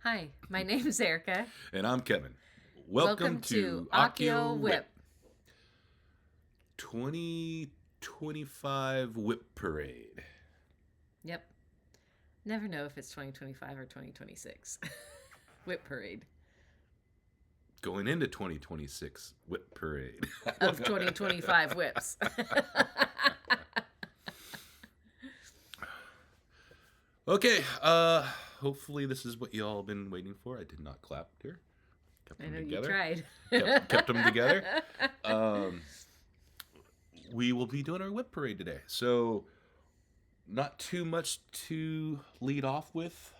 Hi, my name is Erica. And I'm Kevin. Welcome to Accio WIP. 2025 WIP Parade. Yep. Never know if it's 2025 or 2026. WIP Parade. Going into 2026 WIP Parade. Of 2025 WIPs. Okay, hopefully this is what y'all been waiting for. I did not clap here. Kept I them know together. you tried. Kept them together. We will be doing our WIP Parade today. So, not too much to lead off with.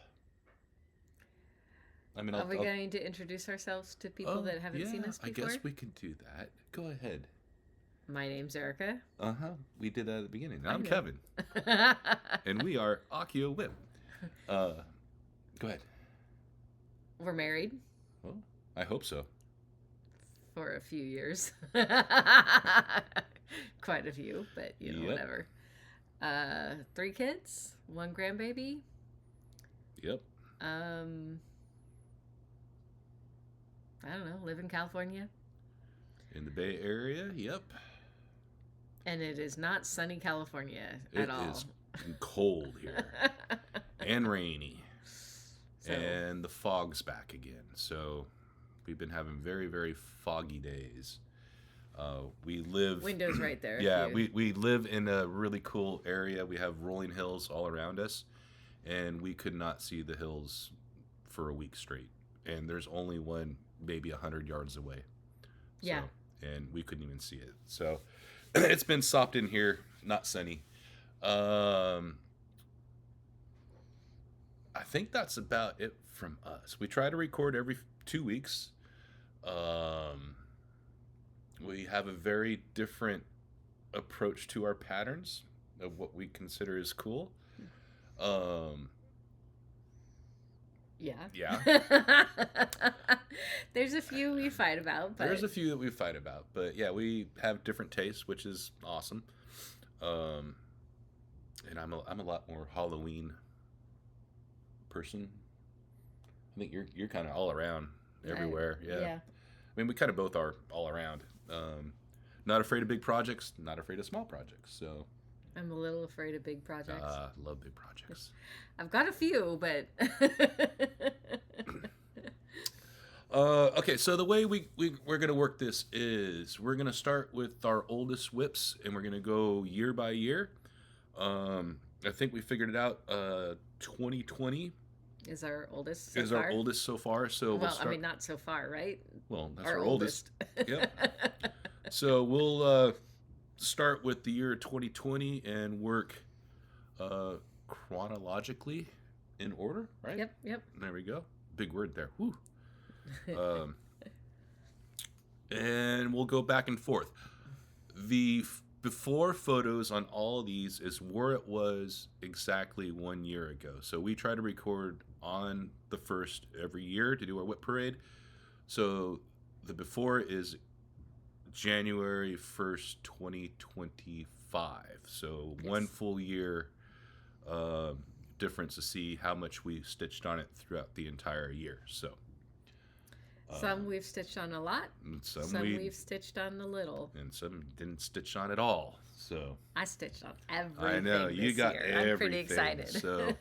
I mean, are we going to introduce ourselves to people that haven't seen us before? I guess we could do that. Go ahead. My name's Erica. We did that at the beginning. I'm Kevin. And we are Accio WIP. Go ahead. We're married. Well, I hope so. For a few years. Quite a few, but whatever. 3 kids, 1 grandbaby. Yep. I don't know, live in California. In the Bay Area, yep. And it is not sunny California at all. It is cold here. And rainy. And the fog's back again. So we've been having very, very foggy days. We live... Windows right there. Yeah, we live in a really cool area. We have rolling hills all around us. And we could not see the hills for a week straight. And there's only one maybe 100 yards away. Yeah. So, and we couldn't even see it. So it's been sopped in here, not sunny. I think that's about it from us. We try to record every 2 weeks. We have a very different approach to our patterns of what we consider is cool. Yeah. There's a few we fight about. But... There's a few that we fight about. But yeah, we have different tastes, which is awesome. And I'm a lot more Halloween person. I think you're kind of all around everywhere. Yeah. I mean, we kind of both are all around. Not afraid of big projects, not afraid of small projects. So I'm a little afraid of big projects. Love big projects. I've got a few, but okay, so the way we're going to work this is we're going to start with our oldest WIPs, and we're going to go year by year. I think we figured it out. 2020 is our oldest so far. So we'll start... I mean, not so far, right? Well, that's our oldest. Yep. So we'll start with the year 2020 and work chronologically in order, right? Yep. There we go. Big word there. Whew. And we'll go back and forth. The before photos on all of these is where it was exactly 1 year ago. So we try to record on the 1st every year to do our WIP parade. So the before is January 1st, 2025. So yes. 1 full year difference to see how much we stitched on it throughout the entire year. So some we've stitched on a lot. Some we've stitched on a little. And some didn't stitch on at all. So I stitched on everything. I know you got year. everything. I'm pretty excited. So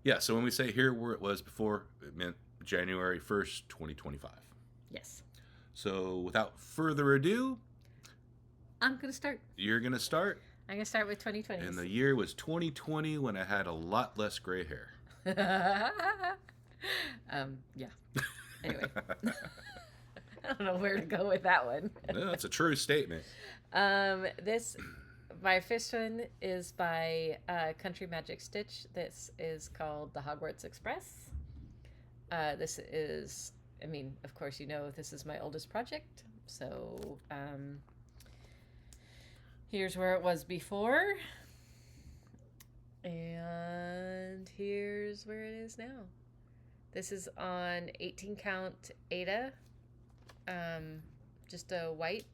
yeah, so when we say here where it was before, it meant January 1st, 2025. Yes. So without further ado, I'm going to start. You're going to start? I'm going to start with 2020. And the year was 2020 when I had a lot less gray hair. Yeah. Anyway. I don't know where to go with that one. No, that's a true statement. My first one is by Country Magic Stitch. This is called the Hogwarts Express. This is, I mean, of course, this is my oldest project. So here's where it was before. And here's where it is now. This is on 18 count Ada. Just a white.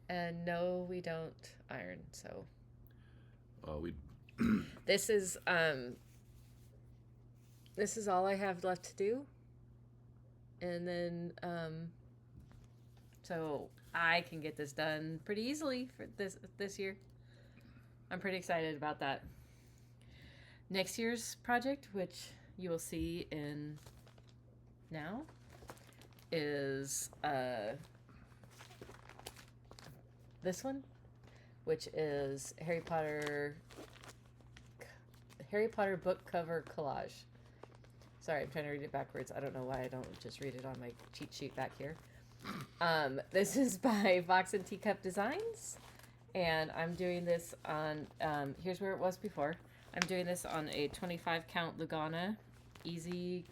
And no, we don't iron, so. We. This is this is all I have left to do. And then, so I can get this done pretty easily for this year. I'm pretty excited about that. Next year's project, which you will see in now, is this one, which is Harry Potter book cover collage. Sorry, I'm trying to read it backwards. I don't know why I don't just read it on my cheat sheet back here. This is by Vox and Teacup Designs, and I'm doing this on, here's where it was before. I'm doing this on a 25 count Lugana easy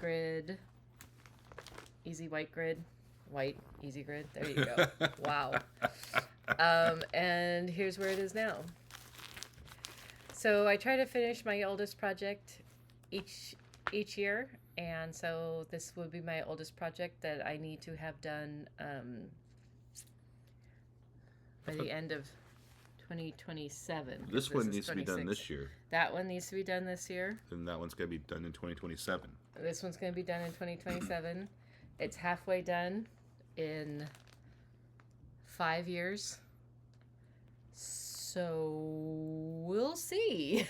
white grid. White, easy grid. There you go. Wow. And here's where it is now. So I try to finish my oldest project each year, and so this would be my oldest project that I need to have done by the end of 2027. This one needs to be done this year. That one needs to be done this year. And that one's going to be done in 2027. This one's going to be done in 2027. It's halfway done in 5 years. So we'll see.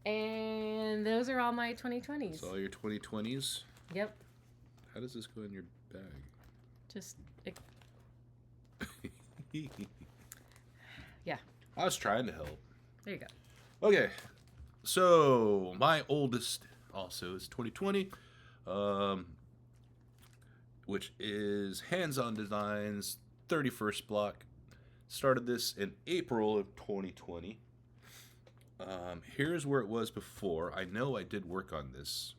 And those are all my 2020s. So all your 2020s? Yep. How does this go in your bag? Just... yeah. I was trying to help. There you go. Okay. So my oldest also is 2020. Which is Hands-On Designs 31st block. Started this in April of 2020. Here's where it was before. I know I did work on this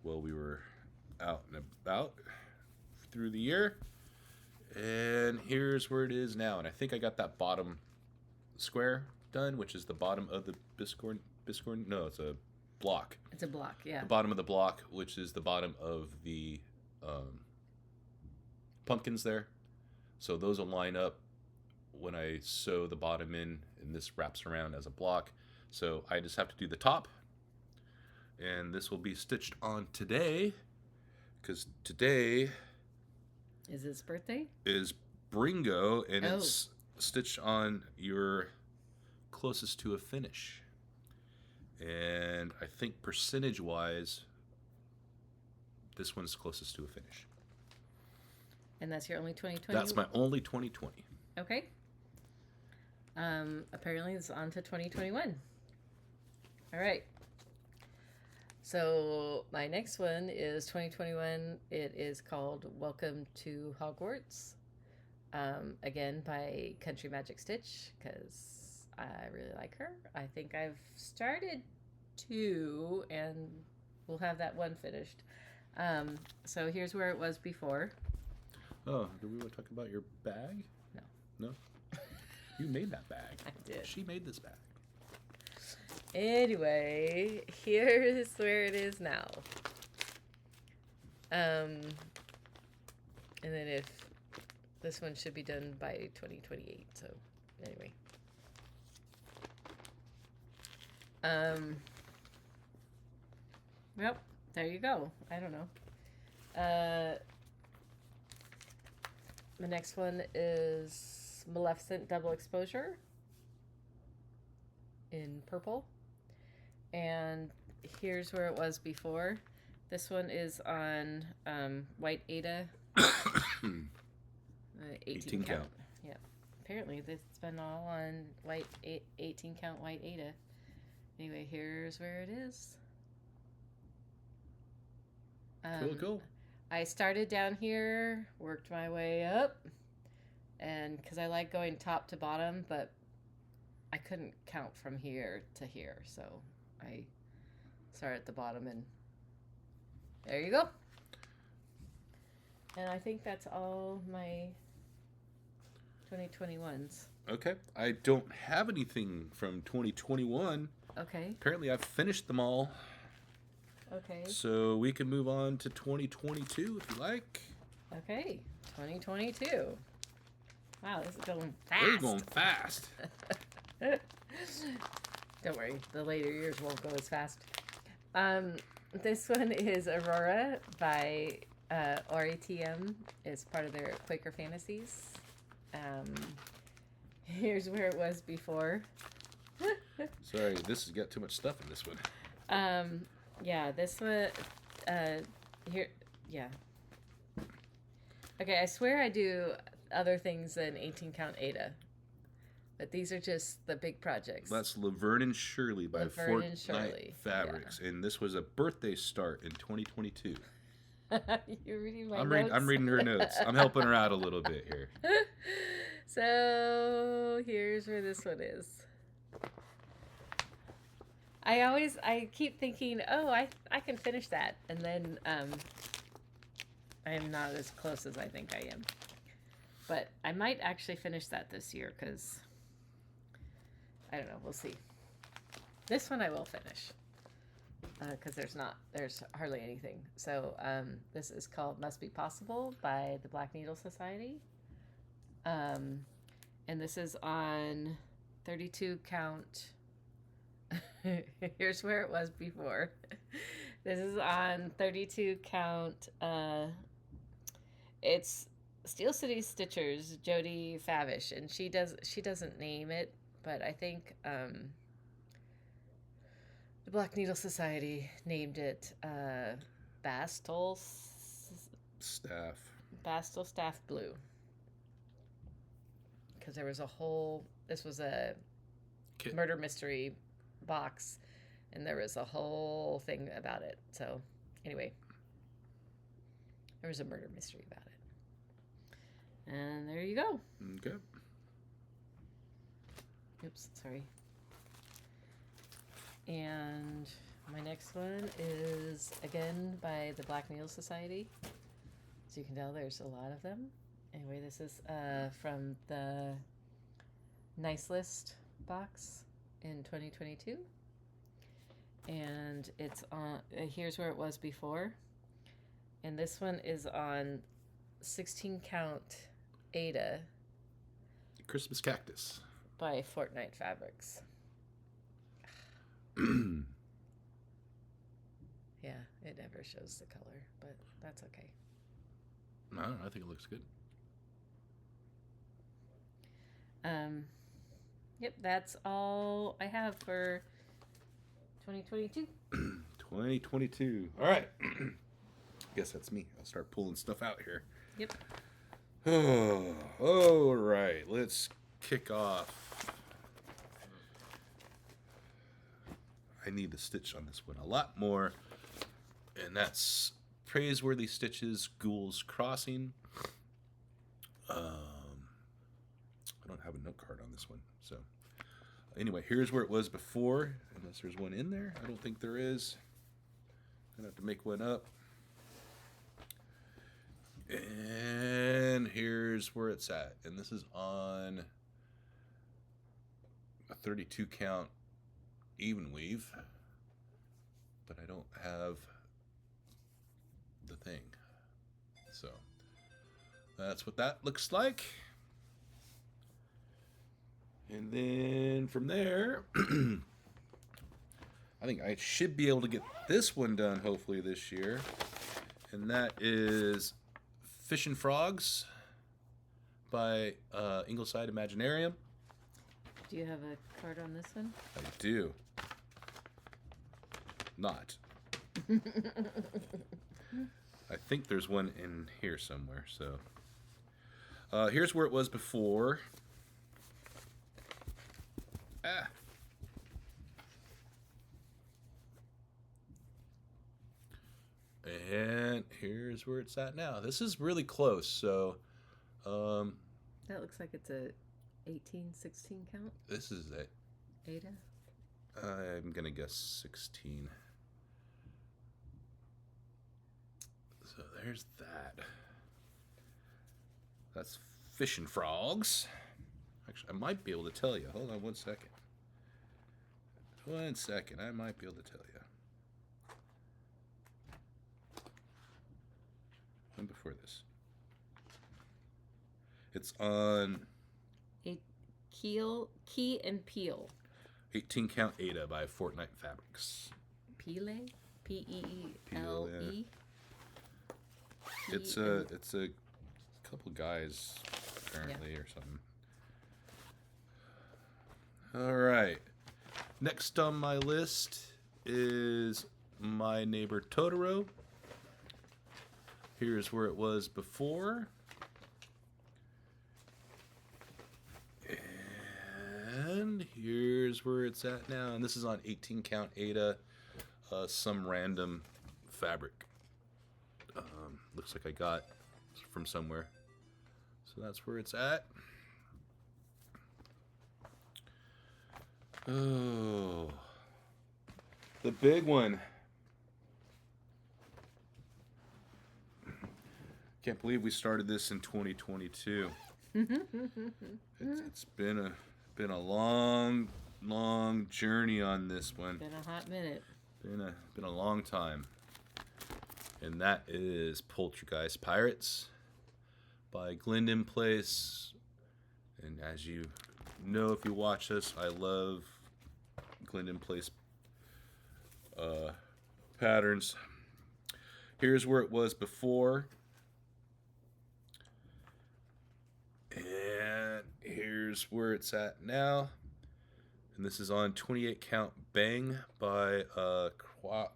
while we were out and about through the year. And here's where it is now. And I think I got that bottom square done, which is the bottom of the biscorn. No, it's a block. It's a block, yeah. The bottom of the block, which is the bottom of the pumpkins there. So those will line up when I sew the bottom in, and this wraps around as a block. So I just have to do the top, and this will be stitched on today, because today is his birthday? Is Bringo, and it's stitched on your closest to a finish. And I think percentage-wise, this one's closest to a finish. And that's your only 2020? That's my only 2020. Okay. Apparently it's on to 2021. All right. So my next one is 2021. It is called Welcome to Hogwarts. Again, by Country Magic Stitch, because I really like her. I think I've started 2, and we'll have that one finished. So here's where it was before. Oh, do we want to talk about your bag? No. No? You made that bag. I did. She made this bag. Anyway, here's where it is now. And then if this one should be done by 2028. So anyway. Well, there you go. I don't know. The next one is Maleficent Double Exposure in purple. And here's where it was before. This one is on white Ada. 18 count. Yeah. Apparently it's been all on white 18 count white Ada. Anyway, here's where it is. Cool. I started down here, worked my way up, and because I like going top to bottom, but I couldn't count from here to here, so I started at the bottom, and there you go. And I think that's all my 2021s. Okay. I don't have anything from 2021. Okay. Apparently I've finished them all. Okay. So we can move on to 2022 if you like. Okay. 2022. Wow, this is going fast. We're going fast. Don't worry, the later years won't go as fast. This one is Aurora by RATM. It's part of their Quaker Fantasies. Here's where it was before. Sorry, this has got too much stuff in this one. Yeah, this one, here, yeah. Okay, I swear I do other things than 18 count Ada. But these are just the big projects. That's Laverne and Shirley by Laverne and Fortnite Shirley, Fabrics, and this was a birthday start in 2022. You're reading my I'm notes? I'm reading her notes. I'm helping her out a little bit here. So here's where this one is. I keep thinking, oh, I can finish that, and then I am not as close as I think I am. But I might actually finish that this year because I don't know. We'll see. This one I will finish because there's hardly anything. So this is called Must Be Possible by the Black Needle Society. And this is on 32 count. Here's where it was before. This is on 32 count. It's Steel City Stitchers, Jody Favish, and she doesn't name it, but I think the Black Needle Society named it Bastel Staff Blue, because there was this was a murder mystery box, and there was a whole thing about it. So anyway, there was a murder mystery about it. And there you go. Okay. Oops, sorry. And my next one is, again, by the Black Needle Society. As you can tell, there's a lot of them. Anyway, this is from the Nice List box in 2022. And it's on, here's where it was before. And this one is on 16 count Ada. Christmas Cactus. By Fortnite Fabrics. Yeah, it never shows the color, but that's okay. I don't know, I think it looks good. Yep, that's all I have for 2022. 2022. All right. Guess that's me. I'll start pulling stuff out here. Yep. Oh, all right. Let's kick off. I need to stitch on this one a lot more, and that's Praiseworthy Stitches Ghouls Crossing. I don't have a note card on this one, so anyway, here's where it was before, unless there's one in there. I don't think there is. I'm gonna have to make one up. And here's where it's at, and this is on a 32 count even weave, but I don't have the thing, so that's what that looks like. And then from there I think I should be able to get this one done hopefully this year, and that is Fish and Frogs by Ingleside Imaginarium. Do you have a card on this one? I do. Not. I think there's one in here somewhere, so. Here's where it was before. Ah. And here's where it's at now. This is really close, so. That looks like it's a 18, 16 count. This is it. Ada? I'm going to guess 16. So there's that. That's Fish and Frogs. Actually, I might be able to tell you. Hold on 1 second. 1 second. I might be able to tell you. One before this. It's on... A Key and Peel. 18 count Ada by Fortnite Fabrics. Pele? P-E-E-L-E? It's a couple guys apparently, or something. All right. Next on my list is My Neighbor Totoro. Here's where it was before. And here's where it's at now. And this is on 18 count Ada, some random fabric. Looks like I got from somewhere. So that's where it's at. Oh, the big one. Can't believe we started this in 2022. It's been a long journey on this one. Been a hot minute. Been a long time. And that is Poltergeist Pirates by Glendon Place. And as you know, if you watch this, I love Glendon Place patterns. Here's where it was before. And here's where it's at now. And this is on 28 count Bang by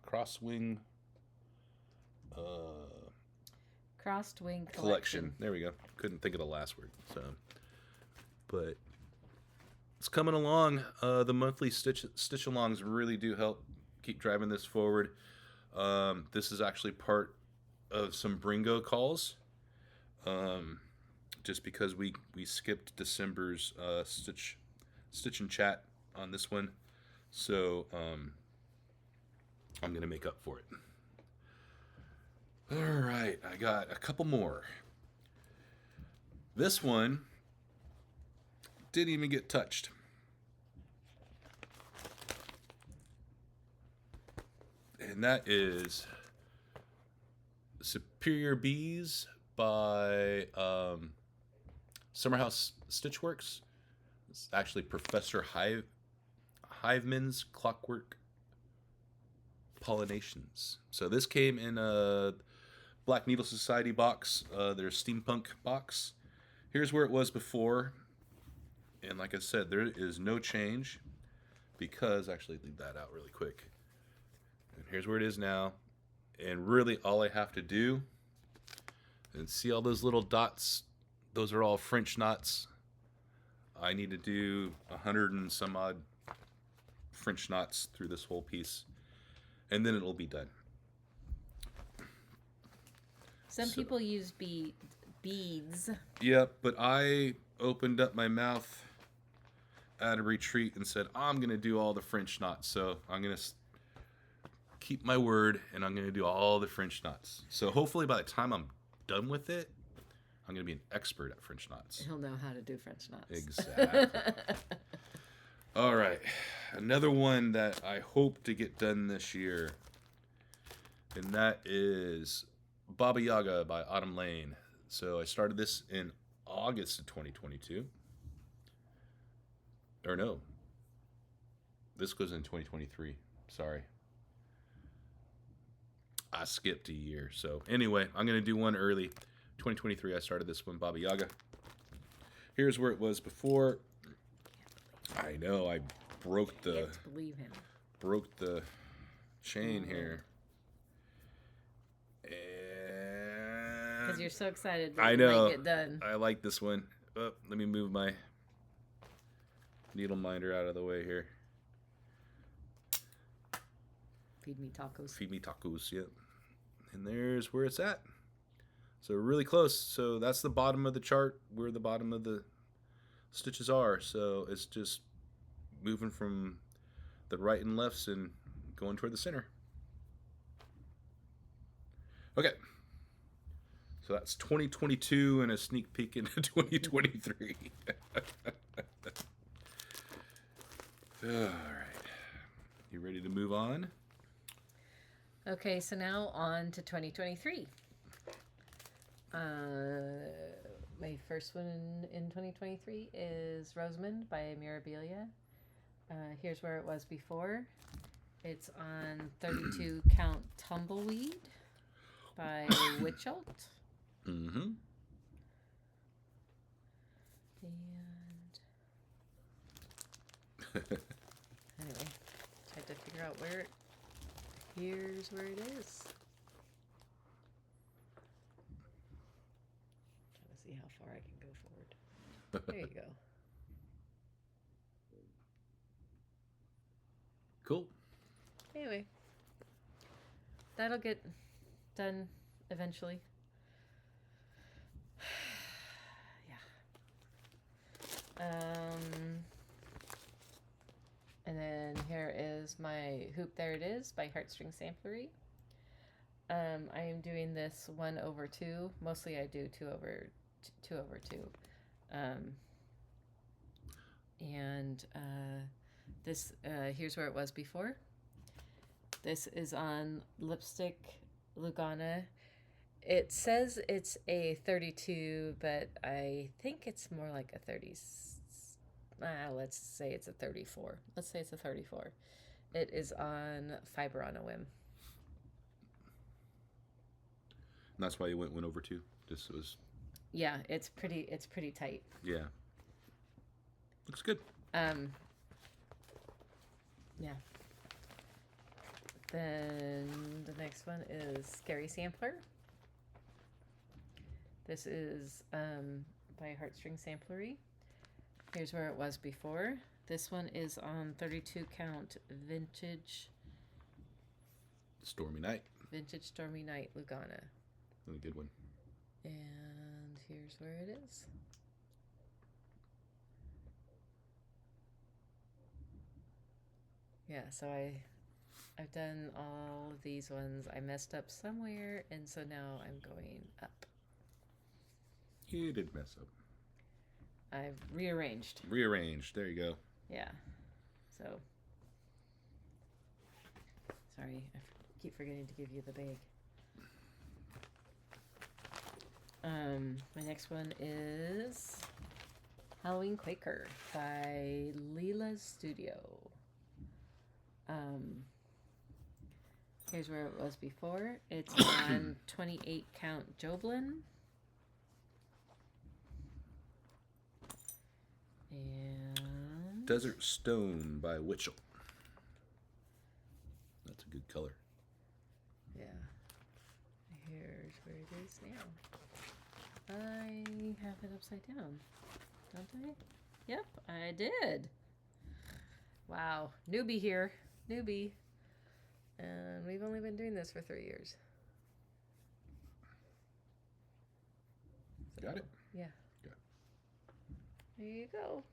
Crosswing Collection. There we go. Couldn't think of the last word. So, but it's coming along. The monthly stitch alongs really do help keep driving this forward. This is actually part of some Bringo calls. Just because we skipped December's stitch and chat on this one, so I'm gonna make up for it. All right, I got a couple more. This one didn't even get touched. And that is Superior Bees by Summerhouse Stitchworks. It's actually Professor Hiveman's Clockwork Pollinations. So this came in a Black Needle Society box, their steampunk box. Here's where it was before. And like I said, there is no change because, actually leave that out really quick. And here's where it is now. And really all I have to do, and see all those little dots, those are all French knots. I need to do 100 and some odd French knots through this whole piece, and then it'll be done. Some people use beads. Yep, but I opened up my mouth at a retreat and said, I'm going to do all the French knots. So I'm going to keep my word, and I'm going to do all the French knots. So hopefully by the time I'm done with it, I'm going to be an expert at French knots. He'll know how to do French knots. Exactly. All right. Another one that I hope to get done this year, and that is Baba Yaga by Autumn Lane. So I started this in August of 2022. Or no. This goes in 2023. Sorry. I skipped a year. So anyway, I'm going to do one early. 2023, I started this one, Baba Yaga. Here's where it was before. I know, I broke the... Can't believe him. Broke the chain here. And... Because you're so excited that I you know. might get done. I like this one. Oh, let me move my needle minder out of the way here. Feed me tacos. Feed me tacos, yep. And there's where it's at. So really close. So that's the bottom of the chart where the bottom of the stitches are. So it's just moving from the right and lefts and going toward the center. Okay. So that's 2022 and a sneak peek into 2023. All right. You ready to move on? Okay, so now on to 2023. My first one in 2023 is Rosamond by Mirabilia. Here's where it was before. It's on 32 Count Tumbleweed by Witchelt. Mm-hmm. And anyway, tried to figure out where here's where it is. Trying to see how far I can go forward. There you go. Cool. Anyway, that'll get done eventually. And then here is my hoop. There it is by Heartstring Samplery. I am doing this 1/2. Mostly I do 2/2. And this here's where it was before. This is on Lipstick Lugana. It says it's a 32, but I think it's more like a 30. Let's say it's a 34. Let's say it's a 34. It is on Fiber on a Whim. And that's why you went 1/2. This was. Yeah, it's pretty tight. Yeah. Looks good. Yeah. Then the next one is Scary Sampler. This is by Heartstring Samplery. Here's where it was before. This one is on 32 Count Vintage Stormy Night. Vintage Stormy Night Lugana. A good one. And here's where it is. Yeah, so I've done all of these ones. I messed up somewhere, and so now I'm going up. You did mess up. I've rearranged. Rearranged. There you go. Yeah. So, sorry, I keep forgetting to give you the bag. My next one is Halloween Quaker by Leela's Studio. Here's where it was before. It's on 28 Count Joblin. And Desert Stone by Witchell. That's a good color. yeah. Here's where it is now. I have it upside down, don't I? Yep, I did. Wow, newbie here. Newbie. And we've only been doing this for 3 years. So, Got it? yeah. Good. There you go.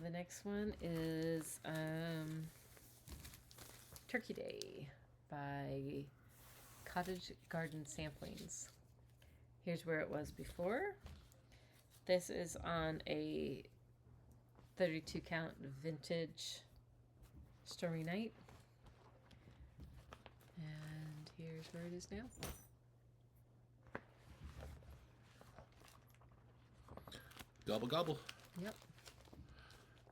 The next one is Turkey Day by Cottage Garden Samplings. Here's where it was before. This is on a 32 Count Vintage Stormy Night. And here's where it is now. Gobble gobble. Yep.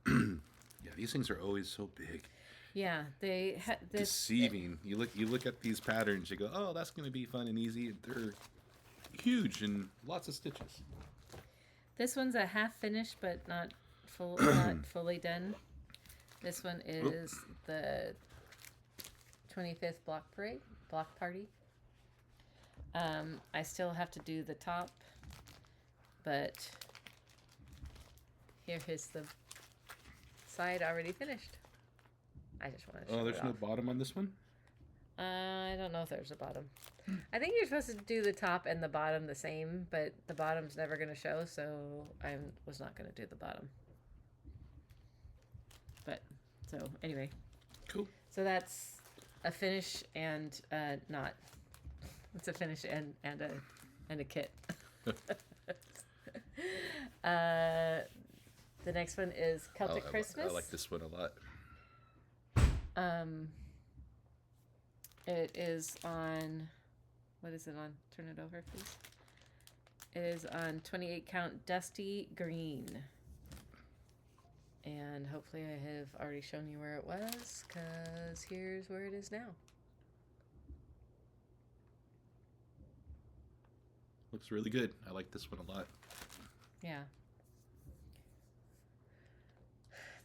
Yeah, these things are always so big. Yeah, they this Deceiving. You look at these patterns, you go, oh, that's going to be fun and easy. They're huge and lots of stitches. This one's a half finished, but not fully done. This one is the 25th block party. I still have to do the top, but here is the side already finished. I just want to show there's it no off. bottom on this one? I don't know if there's a bottom. I think you're supposed to do the top and the bottom the same, but the bottom's never going to show, so I was not going to do the bottom. But, so, anyway. Cool. So that's a finish and not. It's a finish and a kit. The next one is Celtic Christmas. I like this one a lot. It is on what is it on? Turn it over, please. It is on 28 count dusty green. And hopefully I have already shown you where it was, because here's where it is now. Looks really good. I like this one a lot. Yeah.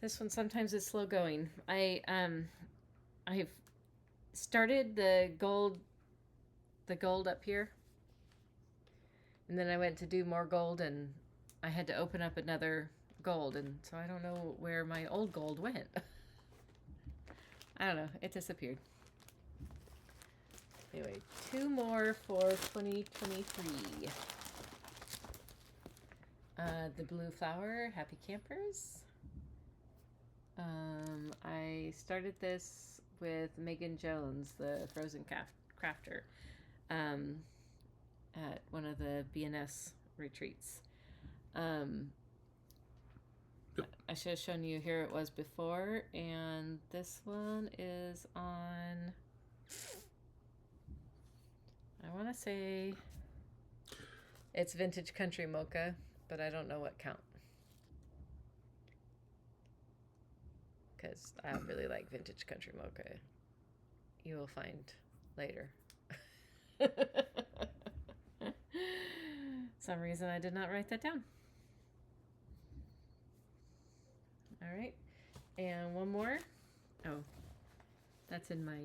This one sometimes is slow going. I've started the gold up here. And then I went to do more gold, and I had to open up another gold, and so I don't know where my old gold went. I don't know. It disappeared. Anyway, 2 more for 2023. The blue flower, Happy Campers. I started this with Megan Jones, the frozen crafter, at one of the BNS retreats. I should have shown you, here it was before, and this one is on, I want to say it's Vintage Country Mocha, but I don't know what count, because I really like Vintage Country Mocha. You will find later. Some reason I did not write that down. All right, and one more. Oh, that's in my,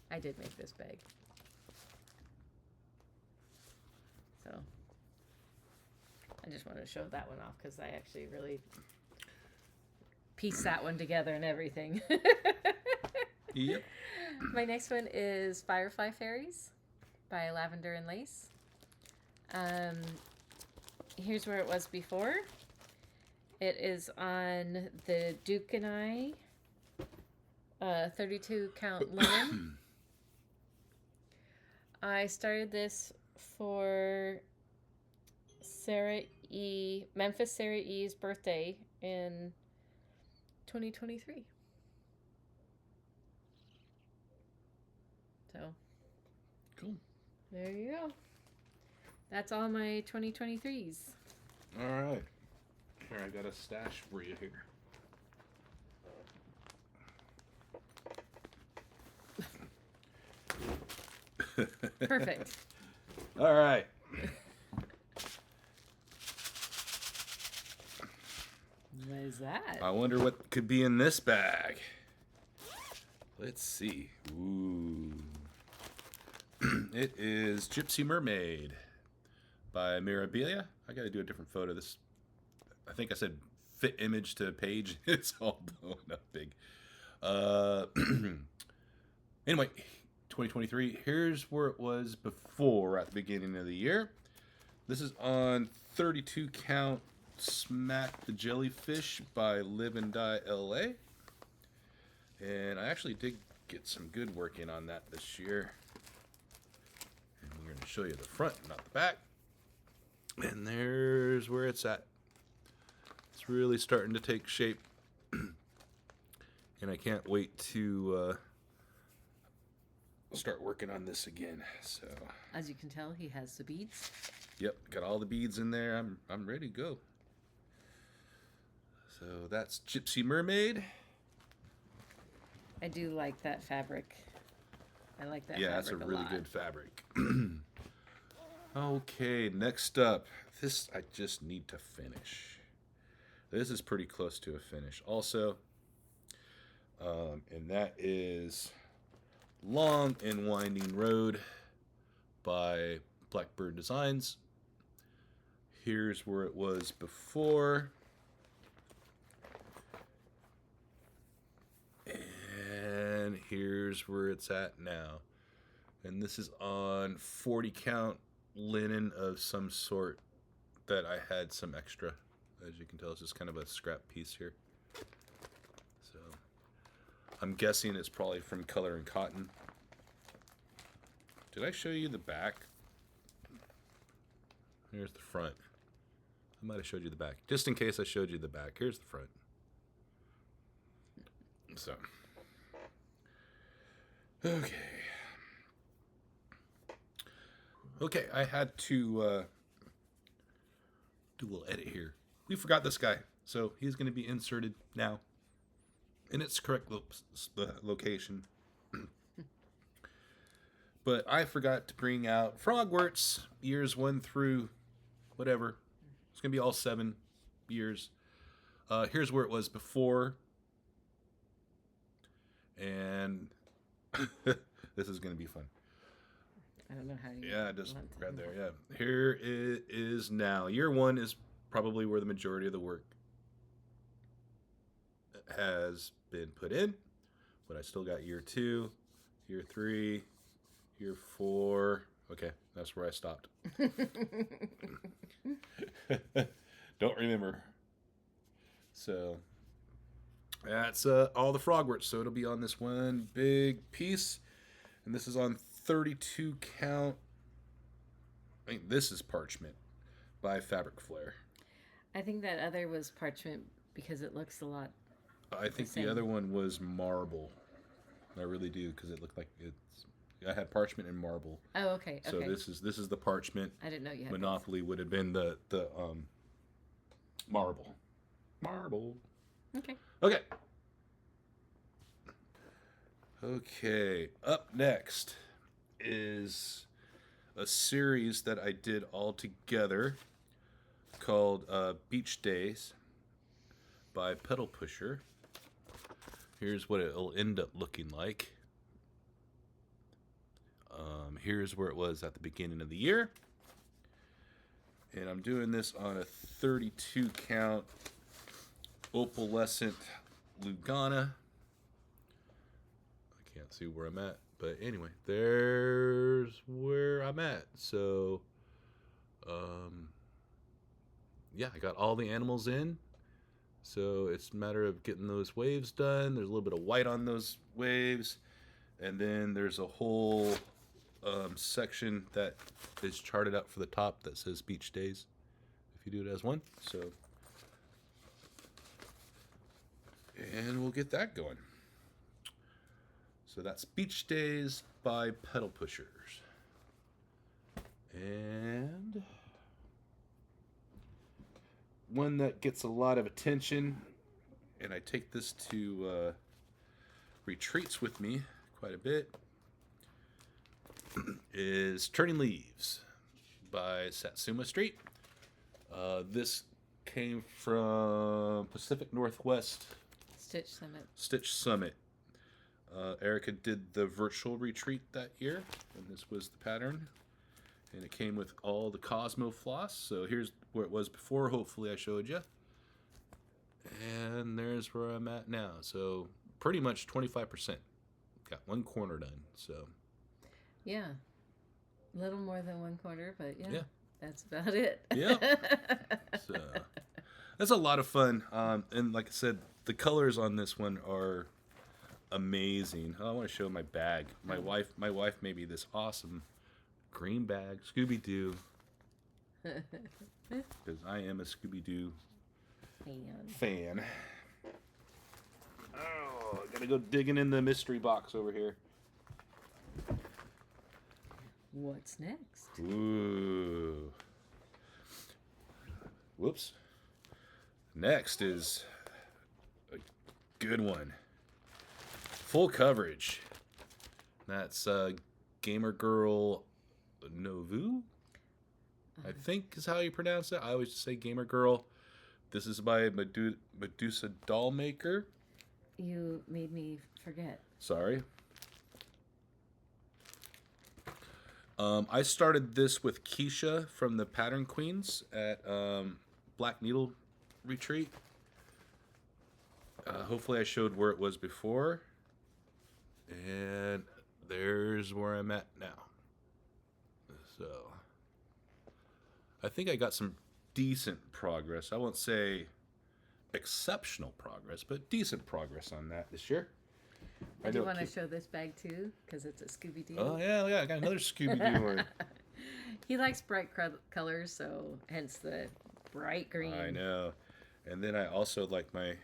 I did make this bag. So I just wanted to show that one off because I actually really pieced that one together and everything. Yep. My next one is Firefly Fairies by Lavender and Lace. Here's where it was before. It is on the Duke and I 32 count linen. I started this for Memphis Sarah E's birthday in 2023. So, cool. There you go. That's all my 2023s. All right. Here, I got a stash for you here. Perfect. All right. What is that? I wonder what could be in this bag. Let's see. Ooh. It is Gypsy Mermaid by Mirabilia. I got to do a different photo. This, I think I said fit image to page. It's all blown up big. Anyway, 2023. Here's where it was before at the beginning of the year. This is on 32 count Smack the Jellyfish by Live and Die LA. And I actually did get some good work in on that this year. And we're going to show you the front, not the back. And there's where it's at. It's really starting to take shape. And I can't wait to start working on this again. So, as you can tell, he has the beads. Yep, got all the beads in there. I'm ready to go. So that's Gypsy Mermaid. I do like that fabric. I like that. Yeah, fabric that's a really lot. good fabric. Okay, next up. This I just need to finish. This is pretty close to a finish also. And that is Long and Winding Road by Blackbird Designs. Here's where it was before. And here's where it's at now. And this is on 40 count linen of some sort that I had some extra. As you can tell, it's just kind of a scrap piece here. So I'm guessing it's probably from Color and Cotton. Did I show you the back? Here's the front. I might have showed you the back. Just in case I showed you the back, here's the front. So, okay. Okay, I had to do a little edit here. We forgot this guy, so he's going to be inserted now in its correct location. But I forgot to bring out Frogworts years 1 through whatever. It's going to be all 7 years. Here's where it was before. And this is going to be fun. I don't know how you... Yeah, just right there, yeah. Here it is now. Year 1 is probably where the majority of the work has been put in. But I still got year 2, year 3, year 4. Okay, that's where I stopped. Don't remember. So that's all the Frogworts. So it'll be on this one big piece. And this is on 32 count. I think this is parchment by Fabric Flare. I think that other was parchment because it looks a lot. I think the other one was marble. I really do, because it looked like it's. I had parchment and marble. Oh, okay. So this is the parchment. I didn't know you had Monopoly would have been the marble. Marble. Okay. Okay. Okay. Up next is a series that I did all together called Beach Days by Pedal Pusher. Here's what it'll end up looking like. Here's where it was at the beginning of the year. And I'm doing this on a 32 count opalescent Lugana. I can't see where I'm at, but anyway, there's where I'm at. So, yeah, I got all the animals in. So it's a matter of getting those waves done. There's a little bit of white on those waves. And then there's a whole section that is charted out for the top that says Beach Days, if you do it as one. So, and we'll get that going. So that's Beach Days by Pedal Pushers. And one that gets a lot of attention, and I take this to retreats with me quite a bit, is Turning Leaves by Satsuma Street. This came from Pacific Northwest Stitch Summit. Erica did the virtual retreat that year, and this was the pattern. And it came with all the Cosmo floss. So here's where it was before. Hopefully I showed you. And there's where I'm at now. So pretty much 25%. Got one corner done. So yeah, a little more than one corner, but yeah. That's about it. Yeah. So that's a lot of fun. And like I said, the colors on this one are amazing. Oh, I want to show my bag. My wife made me this awesome green bag, Scooby-Doo. Because I am a Scooby-Doo fan. Oh, I gotta go digging in the mystery box over here. What's next? Ooh. Whoops. Next is a good one. Full coverage. That's Gamer Girl Novu, I think is how you pronounce it. I always just say Gamer Girl. This is by Medusa Dollmaker. You made me forget. Sorry. I started this with Keisha from the Pattern Queens at Black Needle Retreat. Hopefully I showed where it was before. And there's where I'm at now. So I think I got some decent progress. I won't say exceptional progress, but decent progress on that this year. I do want to show this bag too, because it's a Scooby-Doo. Oh, yeah, I got another Scooby-Doo one. He likes bright colors, so hence the bright green. I know. And then I also like my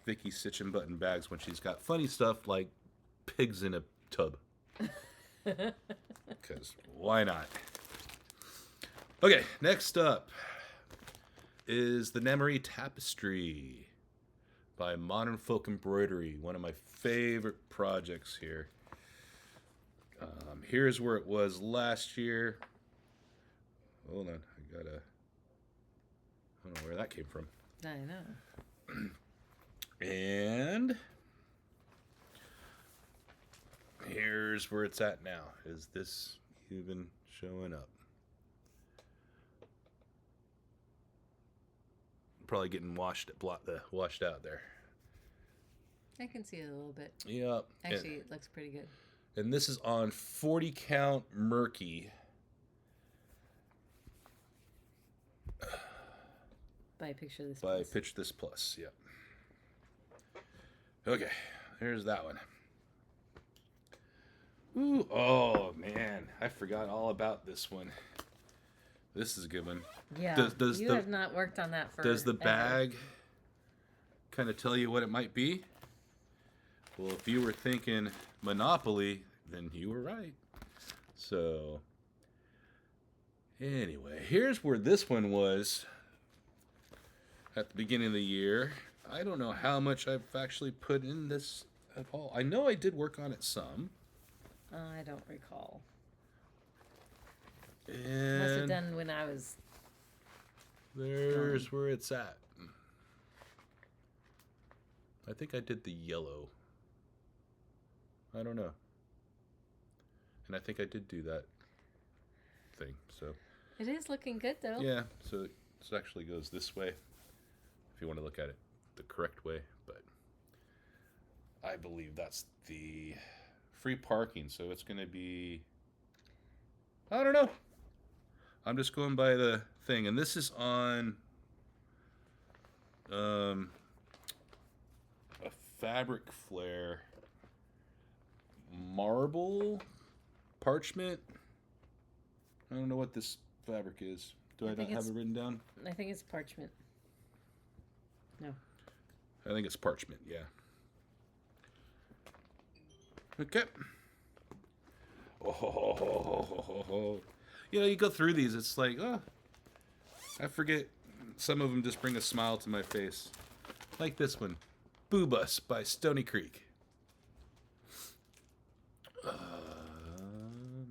Vicky Stitch and Button bags when she's got funny stuff like pigs in a tub. Because why not? Okay, next up is the Nemery Tapestry by Modern Folk Embroidery, one of my favorite projects here. Here's where it was last year. Hold on, I don't know where that came from. I know. And here's where it's at now. Is this even showing up? Probably getting washed out there. I can see it a little bit. Yep. Actually, it looks pretty good. And this is on 40 count murky. By Picture This By Plus. Pitch This Plus, yep. Okay, here's that one. Ooh, oh man, I forgot all about this one. This is a good one. Yeah, you have not worked on that for Does the bag kind of tell you what it might be? Well, if you were thinking Monopoly, then you were right. So, anyway, here's where this one was at the beginning of the year. I don't know how much I've actually put in this at all. I know I did work on it some. I don't recall. And Must have done when I was... There's where it's at. I think I did the yellow. I don't know. And I think I did do that thing. So It is looking good, though. yeah, so it actually goes this way if you want to look at it the correct way, but I believe that's the free parking, so it's going to be, I don't know. I'm just going by the thing, and this is on a fabric flare marble parchment. I don't know what this fabric is. Do I not have it written down? I think it's parchment. No. I think it's parchment, yeah. Okay. Oh. You know, you go through these, it's like, oh, I forget. Some of them just bring a smile to my face. Like this one, Boo Bus by Stony Creek.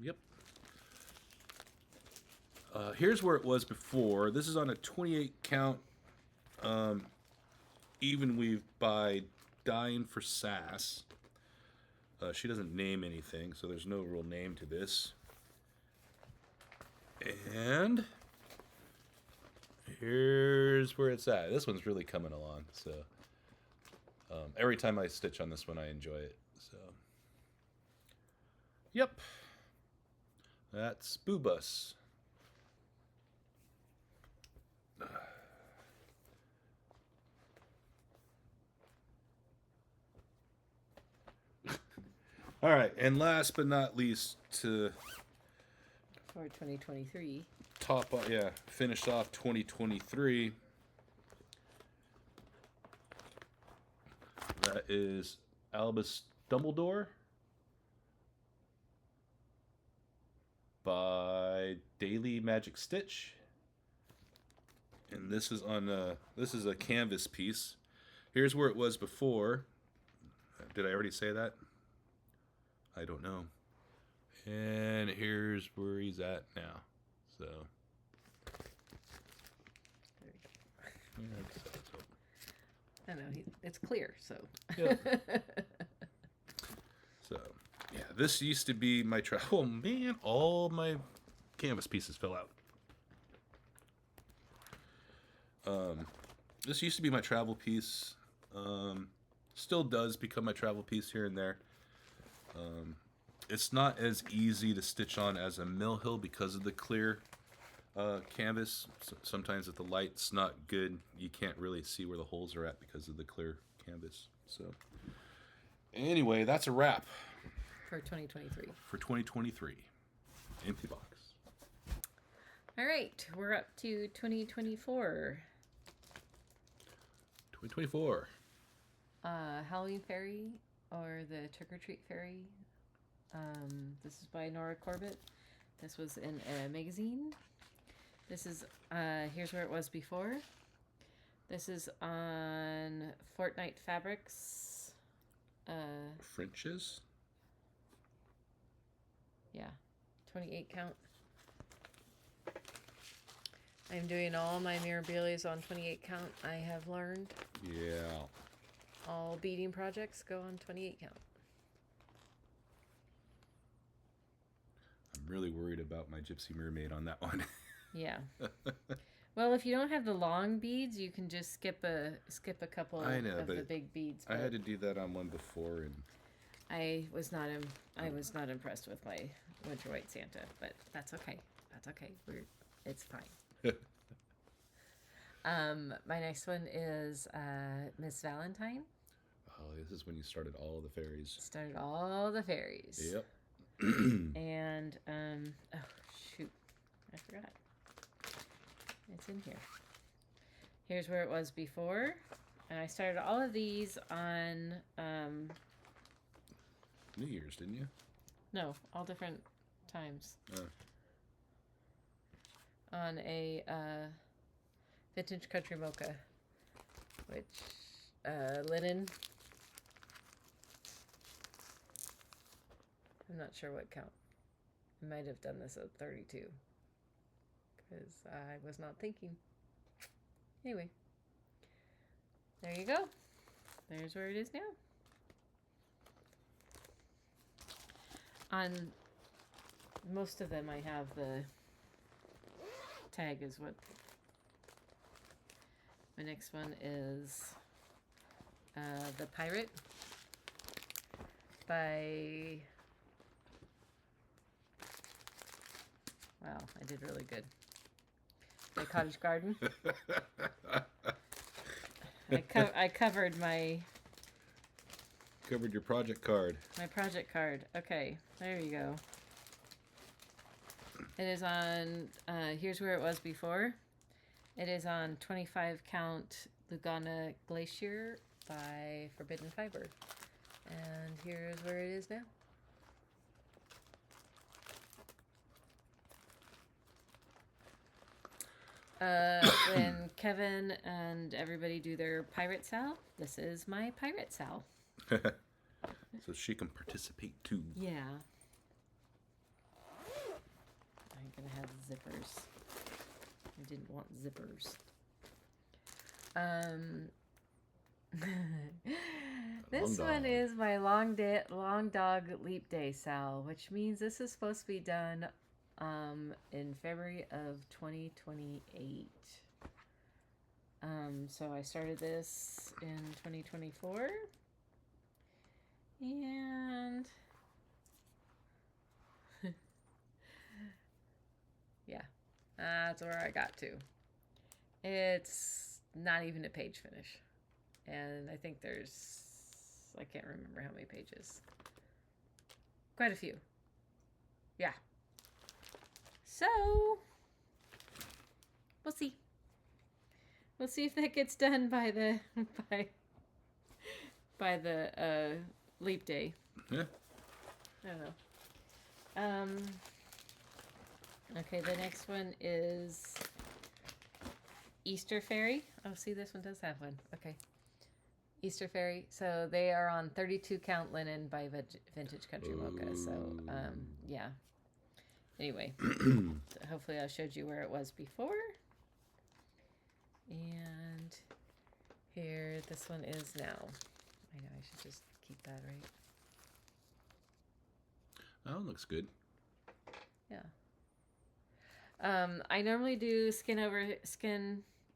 Yep. Here's where it was before. This is on a 28 count even weave by Dying for Sass. She doesn't name anything, so there's no real name to this. And here's where it's at. This one's really coming along. So every time I stitch on this one, I enjoy it. So yep, that's Boo Bus. All right, and last but not least, to For 2023. finish off 2023. That is Albus Dumbledore by Daily Magic Stitch, and this is on this is a canvas piece. Here's where it was before. Did I already say that? I don't know. And here's where he's at now. So. There you go. I know, it's clear, so. Yeah. So, yeah, this used to be my oh man, all my canvas pieces fell out. This used to be my travel piece. Still does become my travel piece here and there. It's not as easy to stitch on as a mill hill because of the clear canvas. So sometimes if the light's not good, you can't really see where the holes are at because of the clear canvas. So anyway, that's a wrap For 2023. for 2023. Empty box. All right, we're up to 2024. 2024. Halloween Fairy, or the Trick or Treat Fairy. This is by Nora Corbett. This was in a magazine. This is, here's where it was before. This is on Fortnite Fabrics. Frenches? Yeah, 28 count. I'm doing all my mirabilias on 28 count, I have learned. Yeah. All beading projects go on 28 count. I'm really worried about my Gypsy Mermaid on that one. Yeah. Well, if you don't have the long beads, you can just skip a couple I know, of the but big beads. I had to do that on one before, and I was not impressed with my Winter White Santa, but that's okay. That's okay. It's fine. My next one is Miss Valentine. oh, this is when you started all the fairies. Started all the fairies. Yep. And oh shoot, I forgot. It's in here. Here's where it was before, and I started all of these on New Year's, didn't you? no, all different times. Oh. On a vintage country mocha, which linen. I'm not sure what count. I might have done this at 32 because I was not thinking. Anyway, there you go. There's where it is now. On most of them, I have the tag is what. My next one is The Pirate by, wow, I did really good. By Cottage Garden. I covered my Covered your project card. my project card. Okay, there you go. It is on, here's where it was before. It is on 25 count Lugana Glacier by Forbidden Fiber. And here's where it is now. When Kevin and everybody do their pirate sal, this is my pirate sal. So she can participate too. Yeah. I'm gonna have zippers. I didn't want zippers. This Long one dog. is my long dog leap day sal, which means this is supposed to be done in February of 2028. So I started this in 2024, and yeah, that's where I got to. It's not even a page finish, and I think there's, I can't remember how many pages. Quite a few. Yeah. So we'll see. We'll see if that gets done by the by the leap day. Yeah. I don't know. Okay, the next one is Easter Fairy. Oh, see, this one does have one. Okay. Easter Fairy. So they are on 32 count linen by Vintage Country Mocha. So, yeah. Anyway, so hopefully I showed you where it was before. And here, this one is now. I know, I should just keep that right. Oh, looks good. Yeah. I normally do skin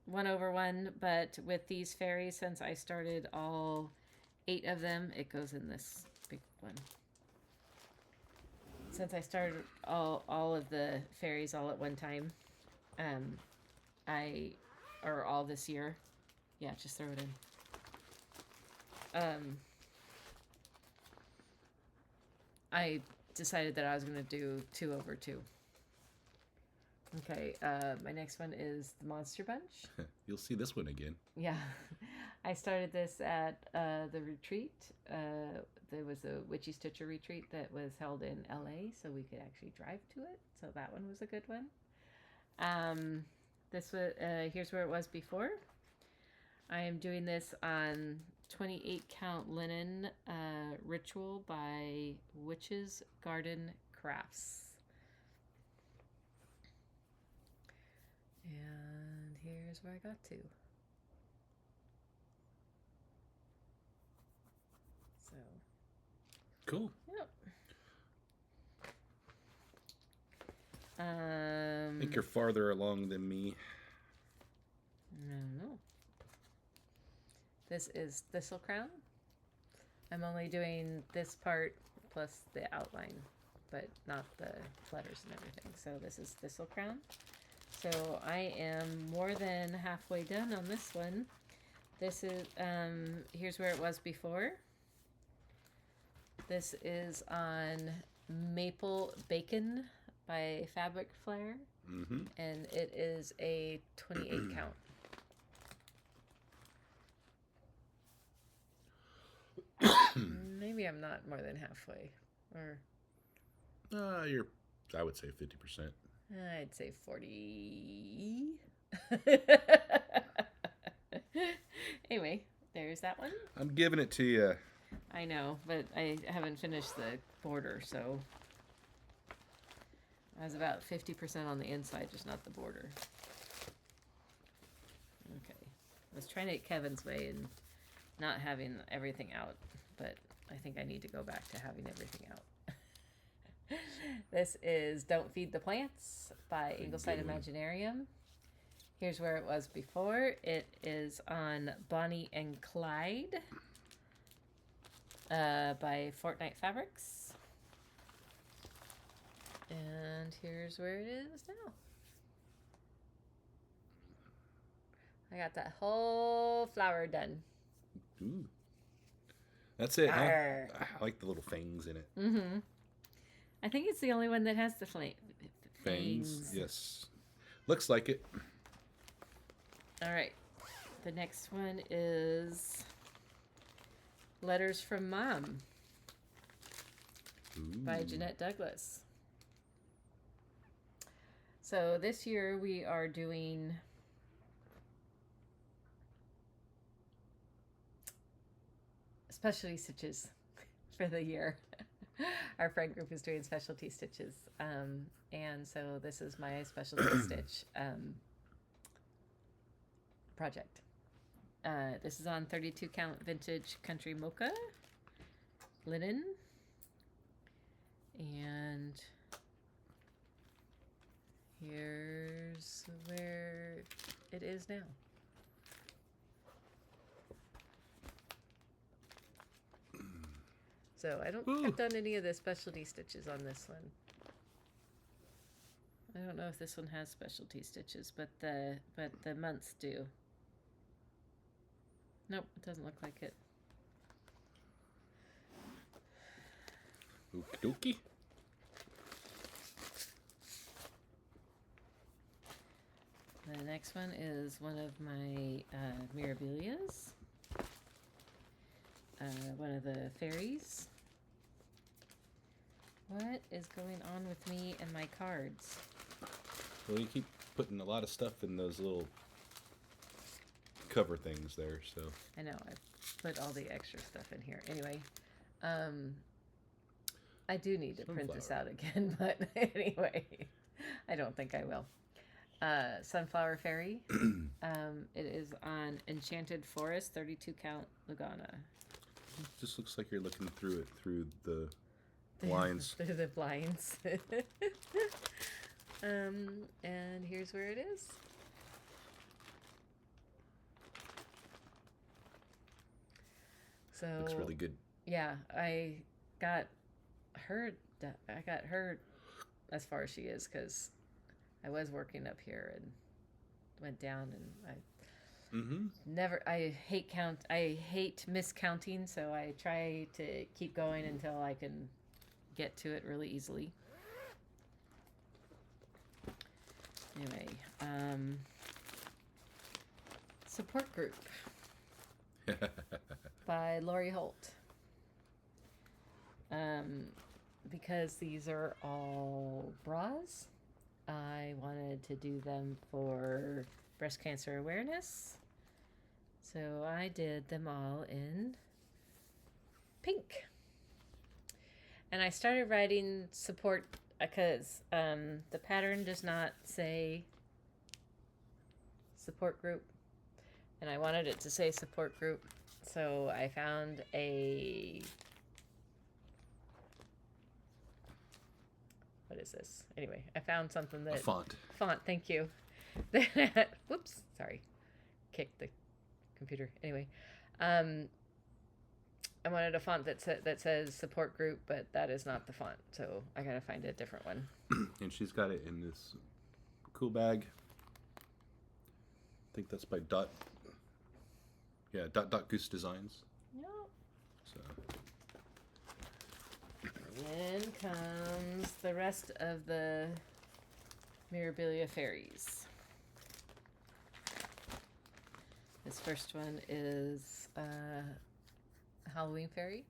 1/1, but with these fairies, since I started all 8 of them, it goes in this big one. Since I started all of the fairies all at one time, or all this year, yeah, just throw it in. I decided that I was going to do 2/2. Okay, my next one is the Monster Bunch. You'll see this one again. Yeah, I started this at the retreat. There was a Witchy Stitcher retreat that was held in LA, so we could actually drive to it. So that one was a good one. This was here's where it was before. I am doing this on 28 count linen ritual by Witch's Garden Crafts. And here's where I got to. So. Cool. Yep. I think you're farther along than me. No. This is Thistle Crown. I'm only doing this part plus the outline, but not the letters and everything. So this is Thistle Crown. So I am more than halfway done on this one. This is, here's where it was before. This is on Maple Bacon by Fabric Flare. Mm-hmm. And it is a 28 count. Maybe I'm not more than halfway. Or I would say 50%. I'd say 40. Anyway, there's that one. I'm giving it to you. I know, but I haven't finished the border, so I was about 50% on the inside, just not the border. Okay. I was trying to get Kevin's way and not having everything out, but I think I need to go back to having everything out. This is Don't Feed the Plants by Ingleside Imaginarium. Here's where it was before. It is on Bonnie and Clyde by Fortnite Fabrics. And here's where it is now. I got that whole flower done. Ooh. That's it, huh? I like the little fangs in it. Mm-hmm. I think it's the only one that has the Fangs, yes. Looks like it. All right. The next one is Letters from Mom by Jeanette Douglas. So this year we are doing specialty stitches for the year. Our friend group is doing specialty stitches. And so this is my specialty stitch project. This is on 32 count vintage country mocha linen. And here's where it is now. So I don't think I've done any of the specialty stitches on this one. I don't know if this one has specialty stitches, but the months do. Nope, it doesn't look like it. Okie dokie. The next one is one of my Mirabilias. One of the fairies. What is going on with me and my cards? Well, you keep putting a lot of stuff in those little cover things there, so. I know, I've put all the extra stuff in here. Anyway, I do need to print this out again, but anyway, I don't think I will. Sunflower Fairy. It is on Enchanted Forest, 32 count Lugana. It just looks like you're looking through it through the blinds. Through the blinds. And here's where it is. So looks really good. Yeah, I got her as far as she is, because I was working up here and went down, and I hate miscounting, so I try to keep going until I can get to it really easily. Anyway, Support Group by Lori Holt. Because these are all bras, I wanted wanted to do them for breast cancer awareness. So I did them all in pink. And I started writing support because the pattern does not say support group. And I wanted it to say support group. So I found a... What is this? Anyway, I found something that... A font. Font, thank you. Whoops, sorry. Kicked the computer. Anyway, I wanted a font that says support group, but that is not the font. So I gotta find a different one. And she's got it in this cool bag. I think that's by Dot. Yeah, Dot Goose Designs. Yep. So. Then comes the rest of the Mirabilia fairies. This first one is Halloween fairy.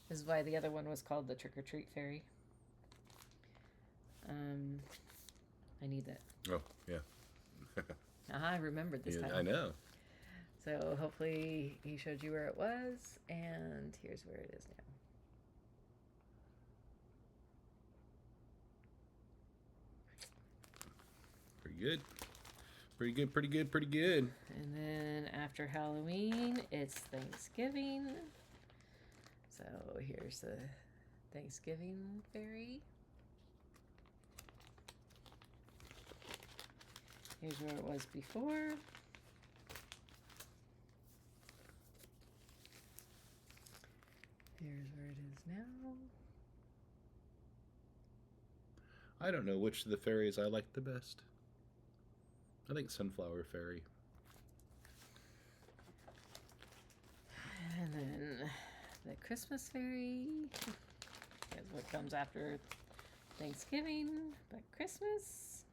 This is why the other one was called the Trick or Treat fairy. I need that. Oh, yeah. I remembered this time. I know. So hopefully he showed you where it was, and here's where it is now. Pretty good. Pretty good, pretty good, pretty good. And then after Halloween, it's Thanksgiving. So here's the Thanksgiving fairy. Here's where it was before. Here's where it is now. I don't know which of the fairies I like the best. I think Sunflower Fairy. And then the Christmas fairy is what comes after Thanksgiving, but Christmas.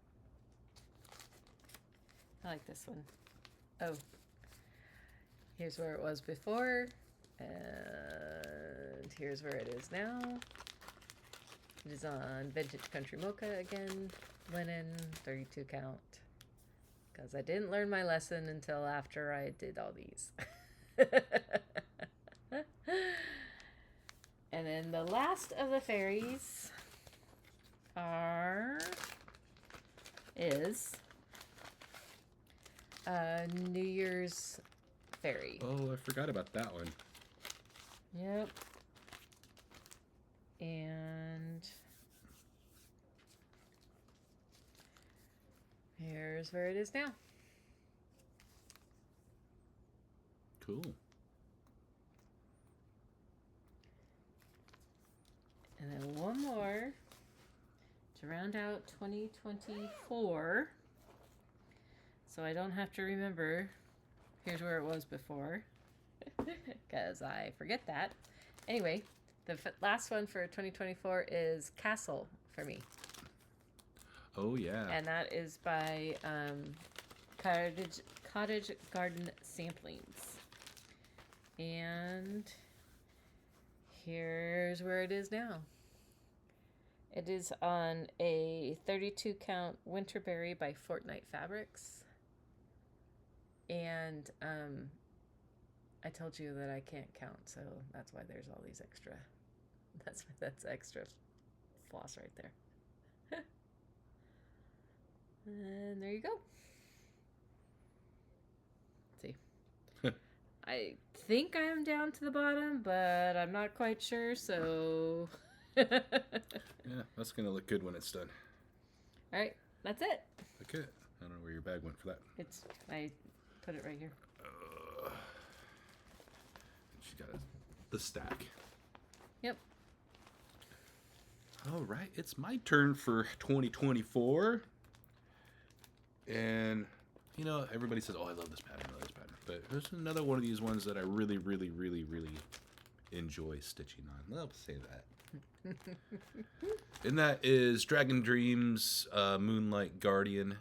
I like this one. Oh, here's where it was before, and here's where it is now. It is on Vintage Country Mocha again, linen, 32 count. Because I didn't learn my lesson until after I did all these. And then the last of the fairies is New Year's fairy. Oh, I forgot about that one. Yep. And here's where it is now. Cool. And then one more to round out 2024. So I don't have to remember. Here's where it was before. Because I forget that. Anyway, the last one for 2024 is Castle for me. Oh, yeah. And that is by Cottage Garden Samplings. And here's where it is now. It is on a 32 count Winterberry by Fortnite Fabrics. And I told you that I can't count, so that's why there's all these extra. That's extra floss right there. And there you go. Let's see. I think I'm down to the bottom, but I'm not quite sure, so... Yeah, that's going to look good when it's done. All right, that's it. Okay. I don't know where your bag went for that. I put it right here. She got the stack. Yep. All right, it's my turn for 2024. And, you know, everybody says, oh, I love this pattern, I love this pattern. But there's another one of these ones that I really, really, really, really enjoy stitching on. Let's say that. And that is Dragon Dreams Moonlight Guardian.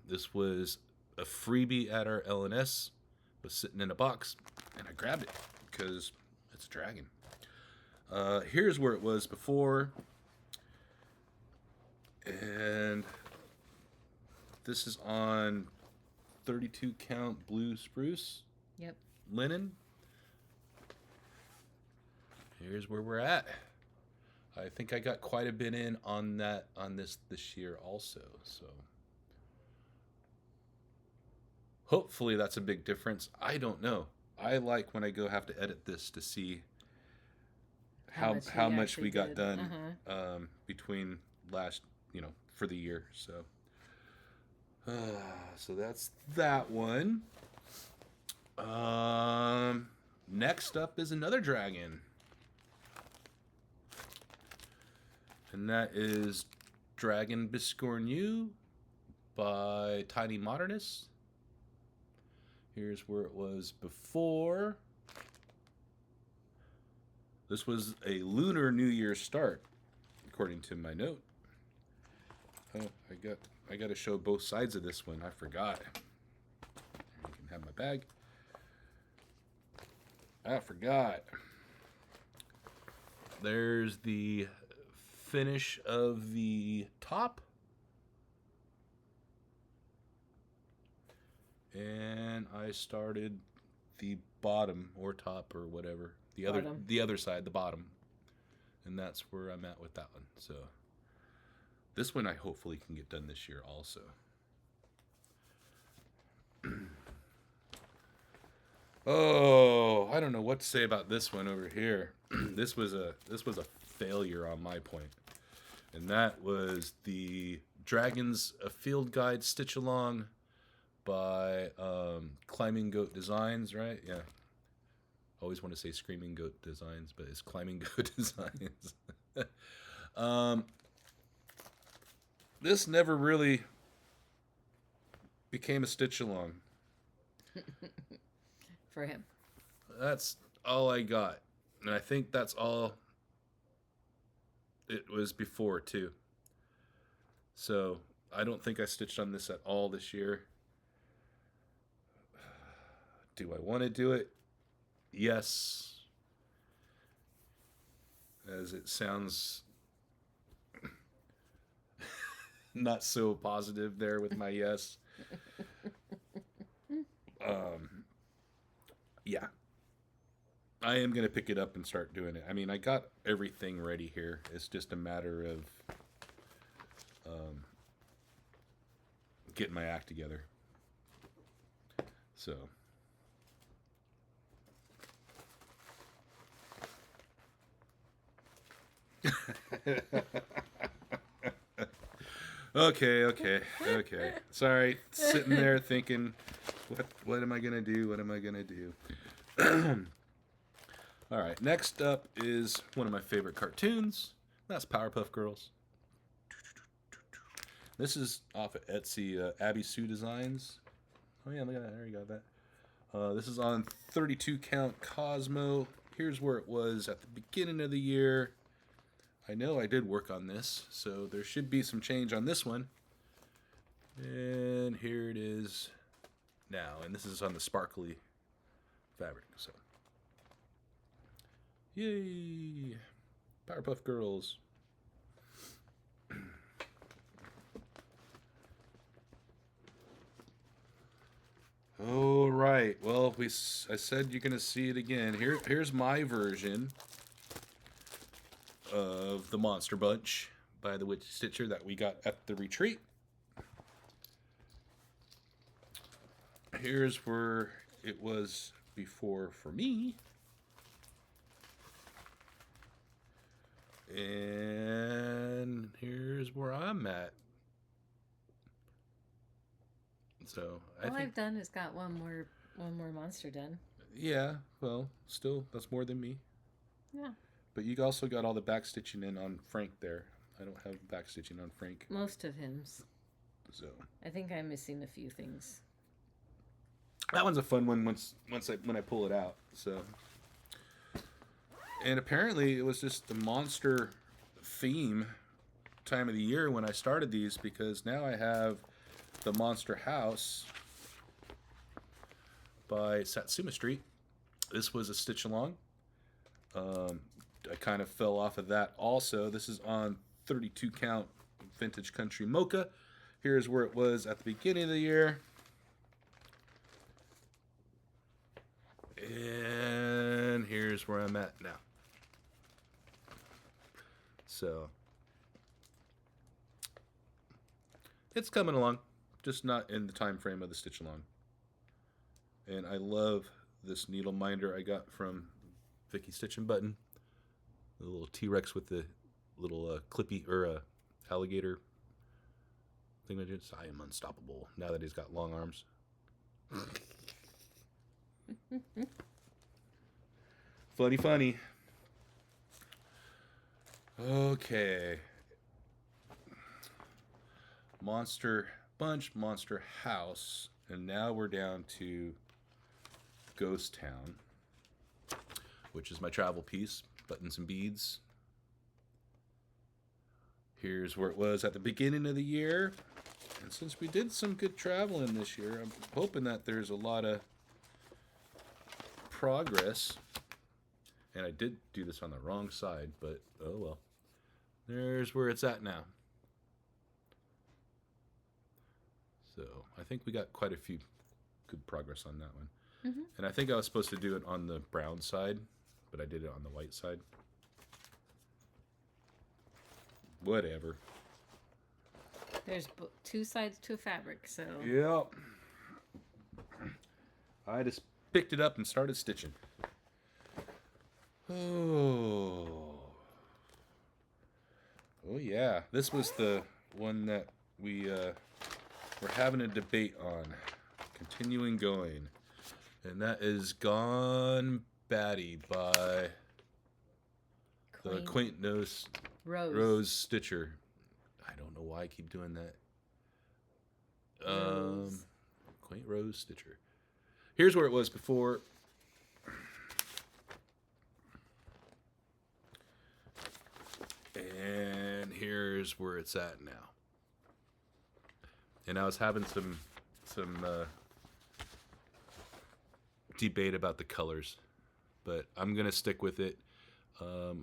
This was a freebie at our LNS. Was sitting in a box, and I grabbed it because it's a dragon. Here's where it was before. And This is on 32 count blue spruce. Yep. Linen. Here's where we're at. I think I got quite a bit in on this year also. So hopefully that's a big difference. I don't know. I like when I go have to edit this to see how much we got done between last, for the year. So so that's that one. Next up is another dragon. And that is Dragon Biscornu by Tiny Modernist. Here's where it was before. This was a Lunar New Year start, according to my note. Oh, I got to show both sides of this one. I forgot. You can have my bag. I forgot. There's the finish of the top. And I started the bottom or top or whatever. The other side, the bottom. And that's where I'm at with that one. So this one I hopefully can get done this year also. Oh, I don't know what to say about this one over here. This was a failure on my point. And that was the Dragons A Field Guide Stitch Along by Climbing Goat Designs, right? Yeah. Always want to say Screaming Goat Designs, but it's Climbing Goat Designs. This never really became a stitch along. For him. That's all I got. And I think that's all it was before, too. So I don't think I stitched on this at all this year. Do I want to do it? Yes. As it sounds not so positive there with my yes. Yeah. I am going to pick it up and start doing it. I mean, I got everything ready here. It's just a matter of getting my act together. So... Okay. Sorry, sitting there thinking, what am I gonna do? What am I gonna do? All right, next up is one of my favorite cartoons. That's Powerpuff Girls. This is off of Etsy, Abby Sue Designs. Oh yeah, look at that. There you go. That. This is on 32 count Cosmo. Here's where it was at the beginning of the year. I know I did work on this, so there should be some change on this one. And here it is now. And this is on the sparkly fabric. So, yay! Powerpuff Girls. All right. Well, I said you're gonna see it again. Here's my version of the Monster Bunch by the Witch Stitcher that we got at the retreat. Here's where it was before for me. And here's where I'm at. So All I've done is got one more monster done. Yeah, well, still that's more than me. Yeah. But you also got all the back stitching in on Frank there. I don't have back stitching on Frank. Most of him's. So I think I'm missing a few things. That one's a fun one when I pull it out. So, and apparently it was just the monster theme time of the year when I started these, because now I have the Monster House by Satsuma Street. This was a stitch along. I kind of fell off of that also. This is on 32 count Vintage Country Mocha. Here's where it was at the beginning of the year. And here's where I'm at now. So it's coming along, just not in the time frame of the stitch along. And I love this needle minder I got from Vicky Stitch and Button. The little T-Rex with the little clippy or alligator thing. I am unstoppable now that he's got long arms. Funny. Okay. Monster Bunch, Monster House, and now we're down to Ghost Town, which is my travel piece, buttons and beads. Here's where it was at the beginning of the year. And since we did some good traveling this year, I'm hoping that there's a lot of progress. And I did do this on the wrong side, but oh well. There's where it's at now. So I think we got quite a few good progress on that one. Mm-hmm. And I think I was supposed to do it on the brown side, but I did it on the white side. Whatever. There's two sides to a fabric, so... Yep. I just picked it up and started stitching. Oh yeah. This was the one that we were having a debate on. Continuing going. And that is Gone Batty by the Quaint Nose Rose Stitcher. I don't know why I keep doing that. Quaint Rose Stitcher. Here's where it was before. And here's where it's at now. And I was having some debate about the colors, but I'm gonna stick with it. A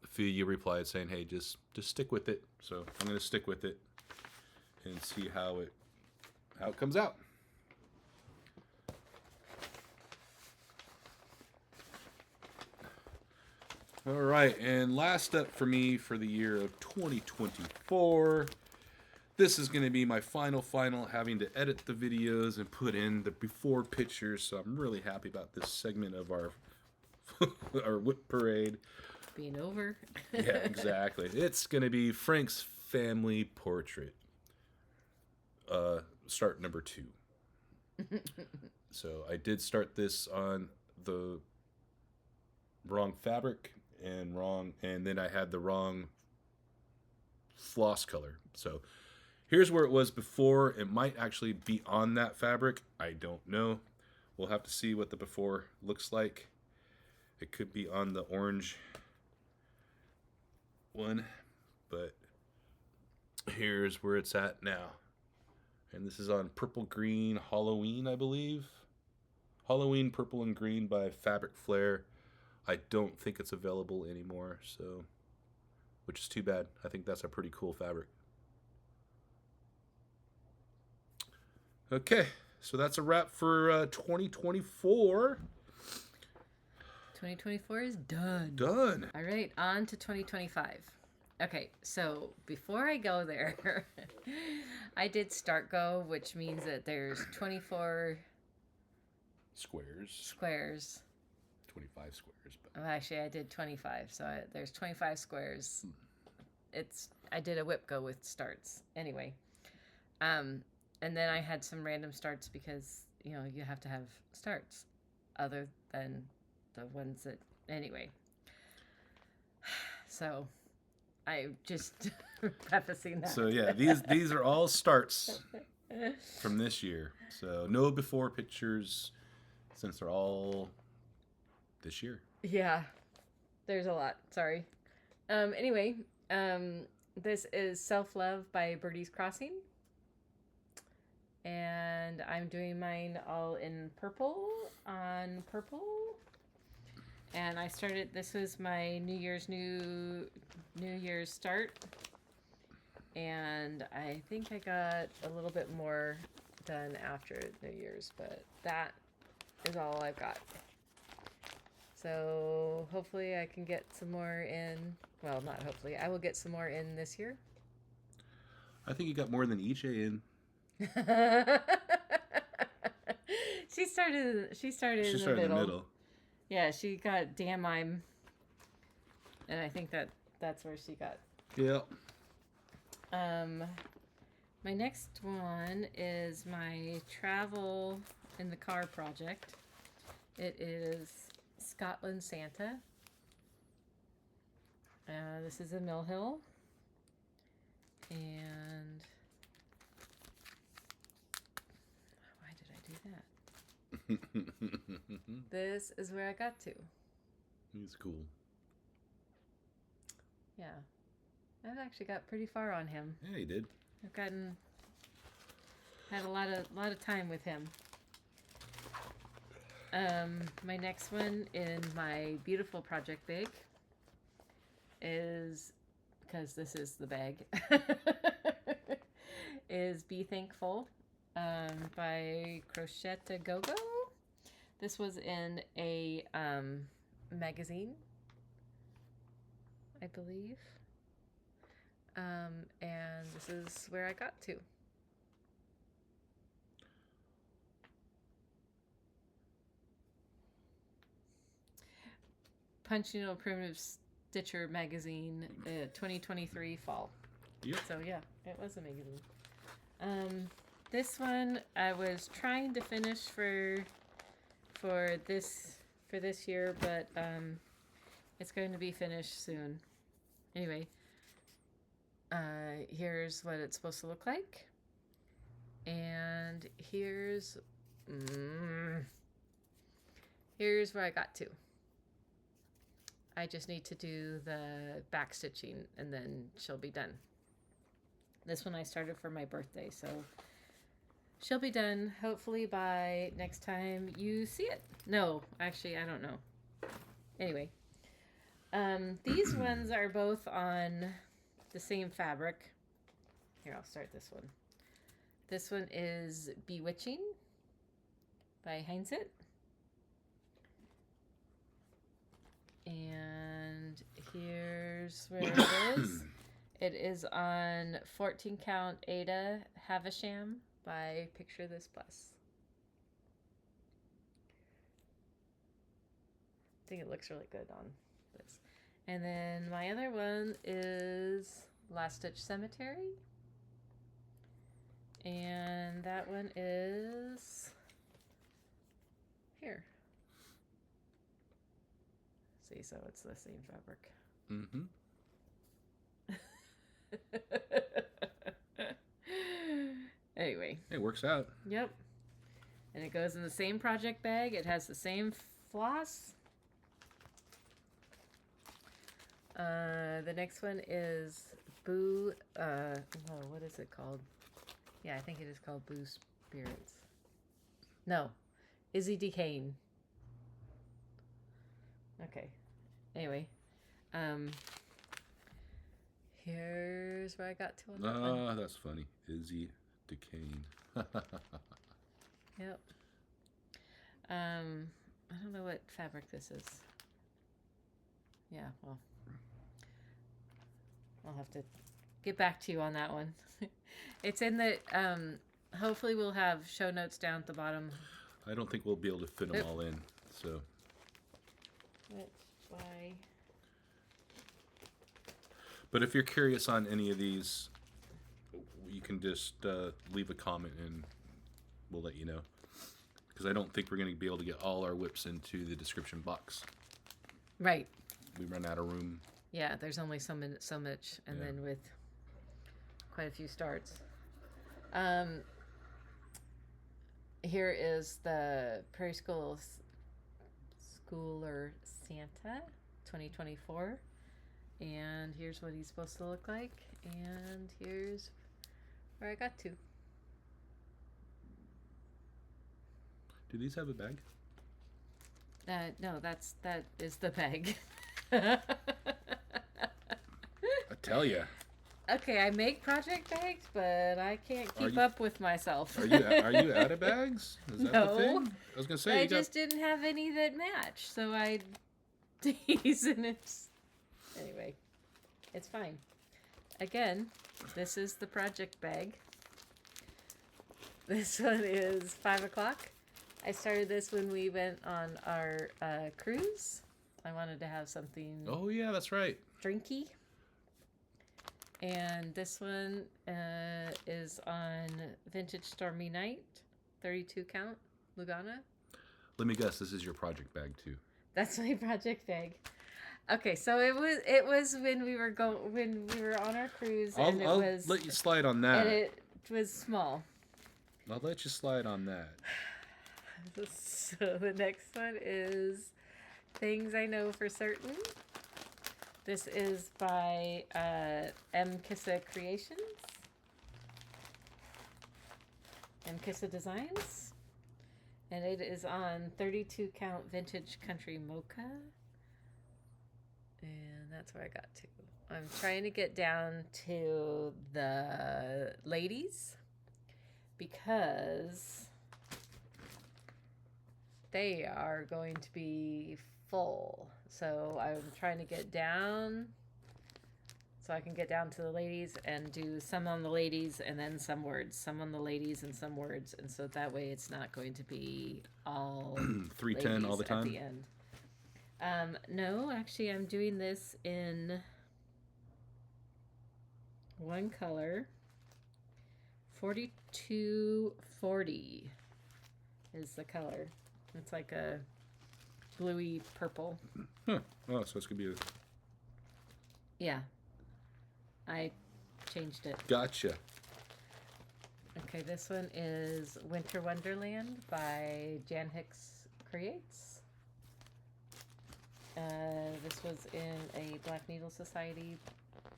few of you replied saying, "Hey, just stick with it." So I'm gonna stick with it and see how it comes out. All right, and last up for me for the year of 2024. This is going to be my final, having to edit the videos and put in the before pictures. So I'm really happy about this segment of our our WIP Parade. Being over. Yeah, exactly. It's going to be Frank's family portrait. Start number 2. So I did start this on the wrong fabric and then I had the wrong floss color. So here's where it was before. It might actually be on that fabric. I don't know. We'll have to see what the before looks like. It could be on the orange one, but here's where it's at now. And this is on Purple Green Halloween, I believe. Halloween Purple and Green by Fabric Flare. I don't think it's available anymore, so, which is too bad. I think that's a pretty cool fabric. Okay, so that's a wrap for 2024. 2024 is done. Done. All right, on to 2025. Okay, so before I go there, I did start go, which means that there's 24 squares. 25 squares. But... Oh, actually, I did 25, so there's 25 squares. I did a WIP go with starts. Anyway, and then I had some random starts because, you know, you have to have starts other than the ones that... Anyway. So... I just prefacing that. So yeah, these are all starts from this year. So no before pictures since they're all this year. Yeah, there's a lot. Sorry. Anyway, this is Self Love by Birdie's Crossing, and I'm doing mine all in purple on purple. And I started, this was my New Year's start. And I think I got a little bit more done after New Year's, but that is all I've got. So hopefully I can get some more in. Well, not hopefully. I will get some more in this year. I think you got more than EJ in. She started in the middle. Yeah, she got damn I'm, and I think that's where she got. Yeah. My next one is my travel in the car project. It is Scotland Santa. This is a Mill Hill. And why did I do that? This is where I got to. He's cool. Yeah. I've actually got pretty far on him. Yeah, you did. I've had a lot of time with him. My next one in my beautiful project bag is, because this is the bag, is Be Thankful by Crochet Go-Go. This was in a magazine, I believe. And this is where I got to. Punch Needle Primitive Stitcher magazine, 2023 fall. Yep. So yeah, it was a magazine. This one I was trying to finish for this year, but it's going to be finished soon. Anyway, here's what it's supposed to look like, and here's where I got to. I just need to do the back stitching and then she'll be done. This one I started for my birthday, so she'll be done hopefully by next time you see it. No, actually, I don't know. Anyway, these ones are both on the same fabric. Here, I'll start this one. This one is Bewitching by Heinzit. And here's where it is. It is on 14 count Ada Havisham by Picture This Plus. I think it looks really good on this. And then my other one is Last Stitch Cemetery. And that one is here. See, so it's the same fabric. Mm-hmm. Anyway. It works out. Yep. And it goes in the same project bag. It has the same floss. The next one is Boo. What is it called? Yeah, I think it is called Boo Spirits. No, Izzy Decane. Okay. Anyway, here's where I got to on that one. That's funny. Izzy Decane. Yep. I don't know what fabric this is. Yeah, well, I'll have to get back to you on that one. It's in the, hopefully we'll have show notes down at the bottom. I don't think we'll be able to fit them all in, so. Which, why? But if you're curious on any of these, you can just leave a comment and we'll let you know. Because I don't think we're going to be able to get all our WIPs into the description box. Right. We run out of room. Yeah, there's only so much, and Yeah. then with quite a few starts. Here is the Prairie Schooler Santa 2024, and here's what he's supposed to look like, and here's where I got to. Do these have a bag? No, that is the bag. I tell ya. Okay, I make project bags, but I can't keep up with myself. Are you out of bags? Is that the No. thing? I was gonna say I you just didn't have any that match, so I these and it's anyway. It's fine. Again, this is the project bag. This one is 5 o'clock. I started this when we went on our cruise. I wanted to have something. Oh yeah, that's right. Drinky. And this one is on Vintage Stormy Night, 32 count Lugana. Let me guess, this is your project bag too. That's my project bag. Okay, so it was when we were on our cruise, and I'll let you slide on that. And it was small. I'll let you slide on that. So the next one is Things I Know for Certain. This is by M. Kissa Creations. M. Kissa Designs. And it is on 32 count vintage country mocha. And that's where I got to. I'm trying to get down to the ladies because they are going to be full. So I'm trying to get down so I can get down to the ladies and do some on the ladies and then some words, some on the ladies and some words. And so that way it's not going to be all 310 all the time. At the end. No, actually I'm doing this in one color. 4240 is the color. It's like a bluey purple. Huh. Oh, so it's gonna be a... Yeah. I changed it. Gotcha. Okay, this one is Winter Wonderland by Jan Hicks Creates. This was in a Black Needle Society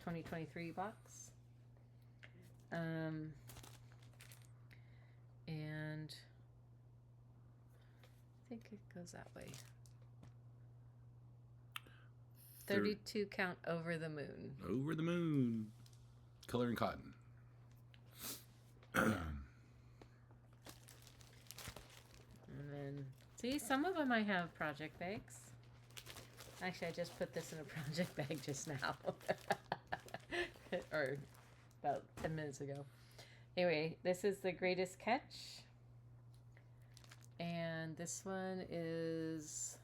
2023 box. And I think it goes that way. 32 count Over the Moon. Over the Moon. Coloring cotton. And then, see, some of them I have project bags. Actually, I just put this in a project bag just now. Or about 10 minutes ago. Anyway, this is The Greatest Catch. And this one is...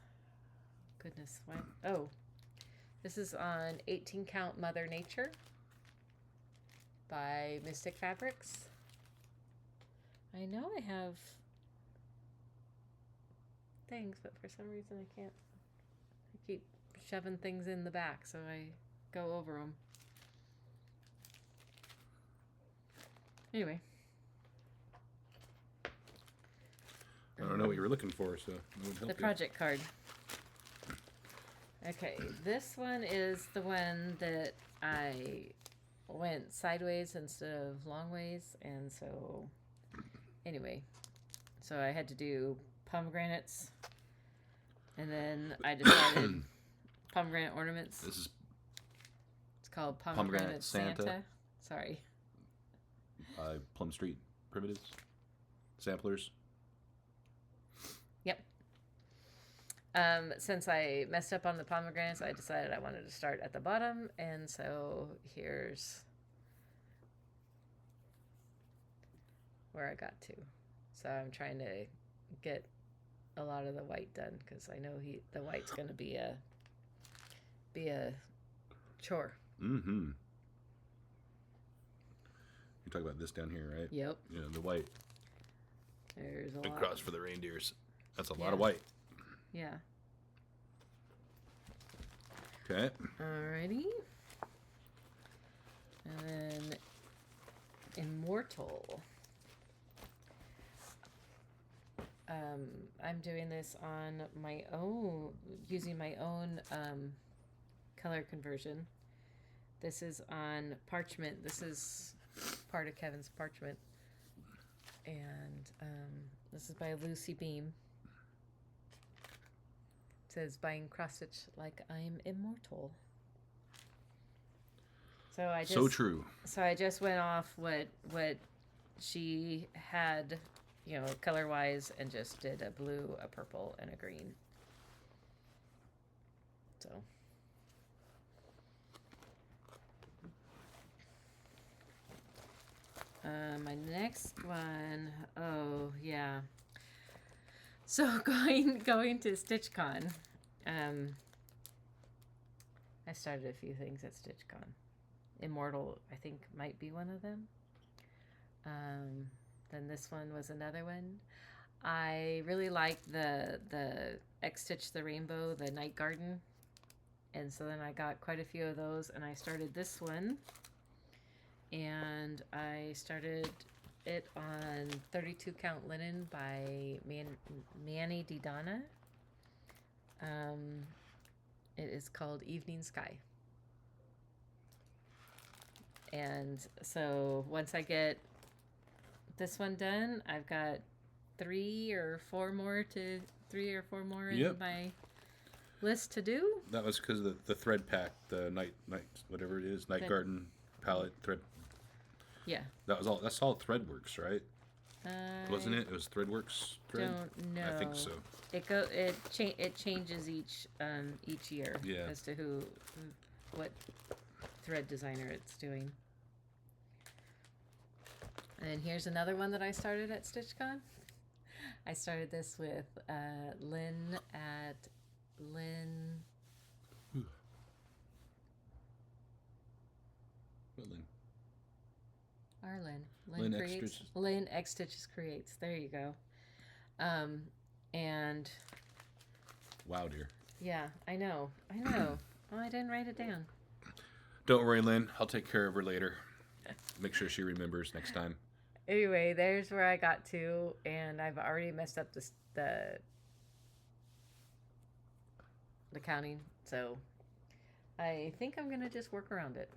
Goodness, what? Oh. This is on 18 count Mother Nature by Mystic Fabrics. I know I have things, but for some reason I can't. I keep shoving things in the back, so I go over them. Anyway. I don't know what you were looking for, so it would help the project card. Okay, this one is the one that I went sideways instead of long ways, and so anyway, so I had to do pomegranates, and then I decided pomegranate ornaments. This is It's called Pomegranate Santa. Sorry. Plum Street Primitives Samplers. Yep. Since I messed up on the pomegranates, I decided I wanted to start at the bottom, and so here's where I got to. So I'm trying to get a lot of the white done because I know the white's going to be a chore. Mm-hmm. You're talking about this down here, right? Yep. Yeah, the white. There's a lot. Cross for the reindeers. That's a lot of white. Yeah. Okay. Alrighty. And then Immortal. I'm doing this on my own, using my own color conversion. This is on parchment. This is part of Kevin's parchment. And this is by Lucy Beam. It says, buying cross stitch like I'm immortal. So I So just true. so I just went off what she had, color wise, and just did a blue, a purple, and a green. So my next one, oh yeah. So going to StitchCon, I started a few things at StitchCon. Immortal, I think, might be one of them. Then this one was another one. I really liked the X Stitch the Rainbow, the Night Garden, and so then I got quite a few of those, and I started this one, and I started it on 32 count linen by Manny DiDonna. It is called Evening Sky. And so once I get this one done, I've got three or four more in my list to do. That was because of the thread pack, the night whatever it is, Night Garden palette thread. Yeah. That's all Threadworks, right? Wasn't it? It was Threadworks thread. Don't know. I think so. It changes each year as to what thread designer it's doing. And here's another one that I started at StitchCon. I started this with Lynn at Lynn. What Lynn? Our Lynn. Lynn Creates. X Stitches. Lynn X Stitches Creates. There you go. And. Wow, dear. Yeah, I know. Oh, I didn't write it down. Don't worry, Lynn. I'll take care of her later. Make sure she remembers next time. Anyway, there's where I got to, and I've already messed up the counting, so I think I'm gonna just work around it.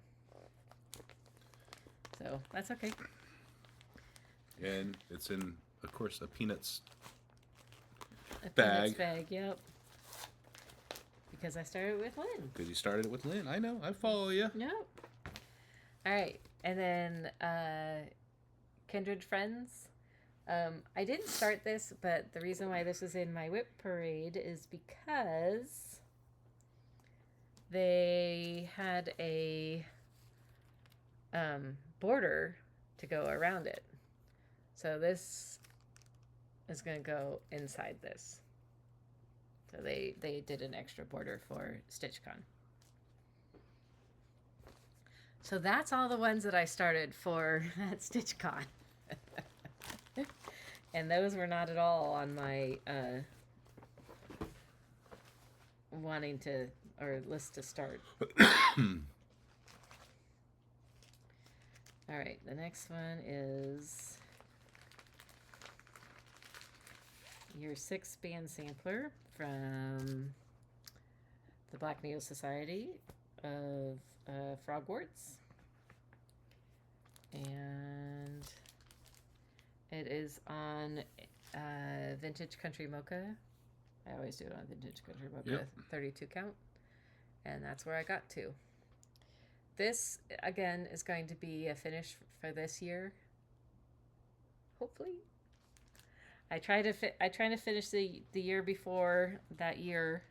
So that's okay. And it's in, of course, a Peanuts Peanuts bag, yep. Because I started with Lynn. Because you started it with Lynn. I know. I follow you. Yep. All right, and then Kindred Friends. I didn't start this, but the reason why this is in my WIP Parade is because they had a border to go around it. So this is going to go inside this. So they did an extra border for StitchCon. So that's all the ones that I started for at StitchCon. And those were not at all on my wanting to, or list to start. All right, the next one is your 6 band sampler from the Black Needle Society of Frogwarts. And it is on Vintage Country Mocha. I always do it on Vintage Country Mocha, 32 count. And that's where I got to. This, again, is going to be a finish for this year. Hopefully. I try to finish the year before that year.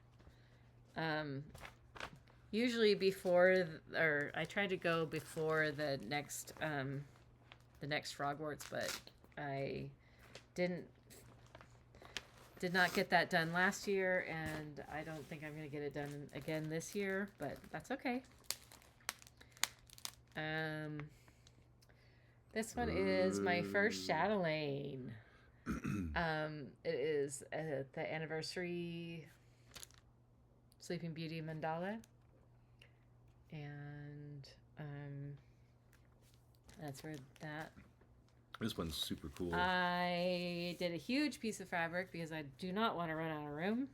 Usually before, or I try to go before the next Frogwarts, but I did not get that done last year, and I don't think I'm going to get it done again this year, but that's okay. This one is my first chatelaine. It is the anniversary Sleeping Beauty mandala, and that's where that. This one's super cool. I did a huge piece of fabric because I do not want to run out of room.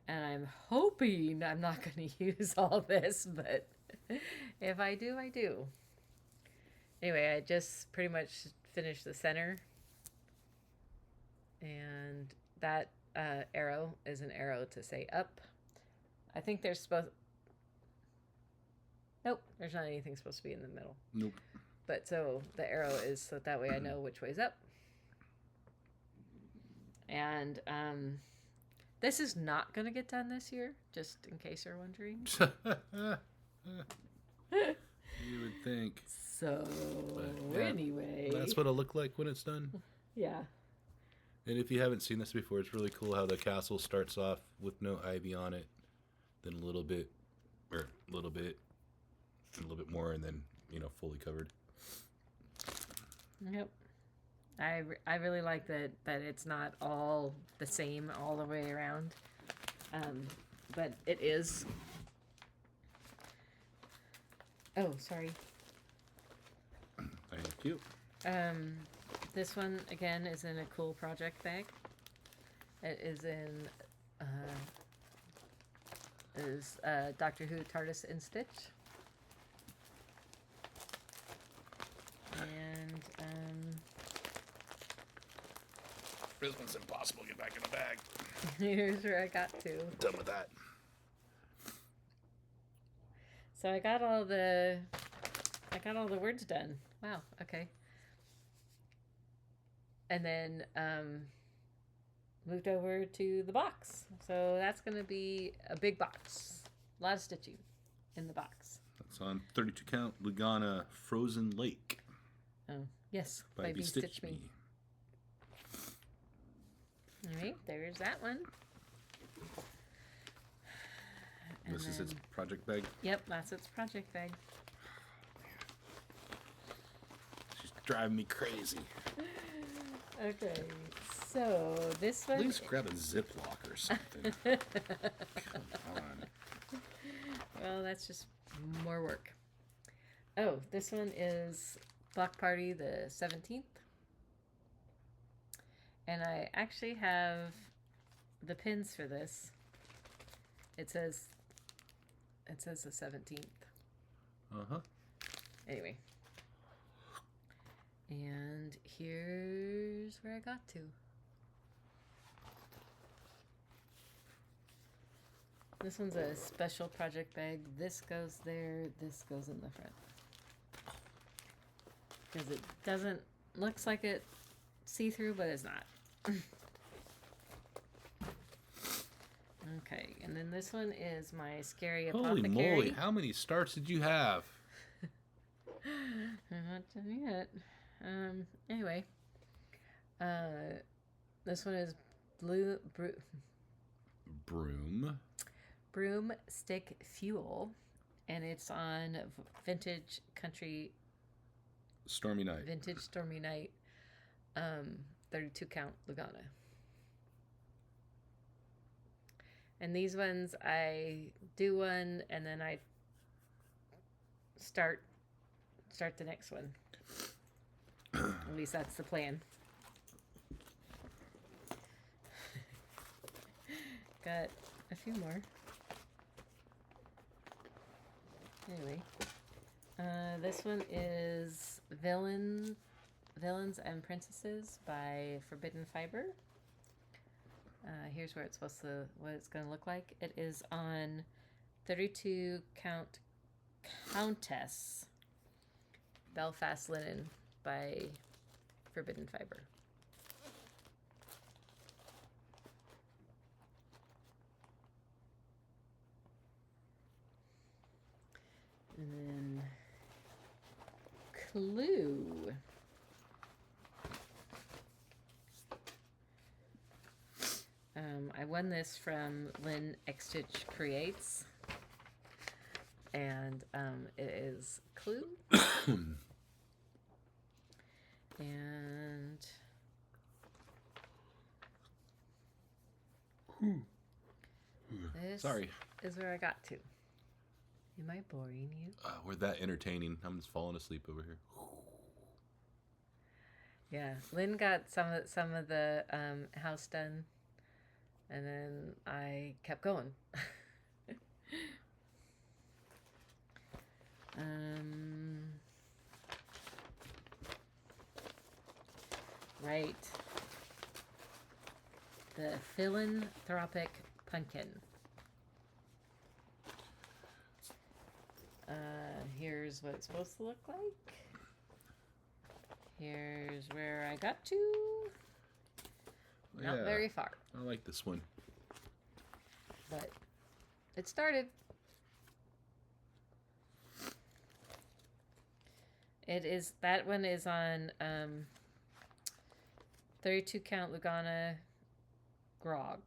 And I'm hoping I'm not going to use all this, but if I do, I do. Anyway, I just pretty much finished the center. And that arrow is an arrow to say up. I think they're supposed... Nope, there's not anything supposed to be in the middle. Nope. But so the arrow is so that way I know which way's up. And this is not going to get done this year, just in case you're wondering. You would think. So, But, yeah, anyway. that's what it'll look like when it's done. Yeah. And if you haven't seen this before, it's really cool how the castle starts off with no ivy on it, then a little bit, and a little bit more, and then, fully covered. Yep. I really like that it's not all the same all the way around. But it is. Oh, sorry. Thank you. This one, again, is in a cool project bag. It is in, Doctor Who TARDIS in Stitch. And, This one's impossible to get back in the bag. here's where I got to. Done with that. So I got all the words done. Wow, okay. And then moved over to the box. So that's going to be a big box. A lot of stitching in the box. That's on 32 count Lugana Frozen Lake. Oh, yes. By Be Stitch Me. All right, there's that one. And This is its project bag. Yep, that's its project bag. She's driving me crazy. Okay, so this one... At least grab a Ziploc or something. Come on. Well, that's just more work. Oh, this one is Block Party the 17th. And I actually have the pins for this. It says the 17th. Uh-huh. Anyway. And here's where I got to. This one's a special project bag. This goes there. This goes in the front. Because it doesn't... Looks like it see-through, but it's not. Okay, and then this one is my Scary Apothecary. Holy moly, how many starts did you have? Not done yet. Anyway. This one is Broomstick Fuel, and it's on Vintage Country Stormy Night. Vintage Stormy Night, 32 count Lugana. And these ones, I do one and then I start the next one. At least that's the plan. Got a few more. Anyway, this one is Villains and Princesses by Forbidden Fiber. Here's where it's what it's going to look like. It is on 32 count Countess Belfast Linen by Forbidden Fiber. And then Clue. I won this from Lynn Xstitch Creates, and it is Clue. And this Sorry. is where I got to. Am I boring you? We're that entertaining. I'm just falling asleep over here. Yeah, Lynn got some of the house done, and then I kept going. Right. The Philanthropic Pumpkin. here's what it's supposed to look like. Here's where I got to. Not very far. I like this one. But it started. That one is on 32 count Lugana Grog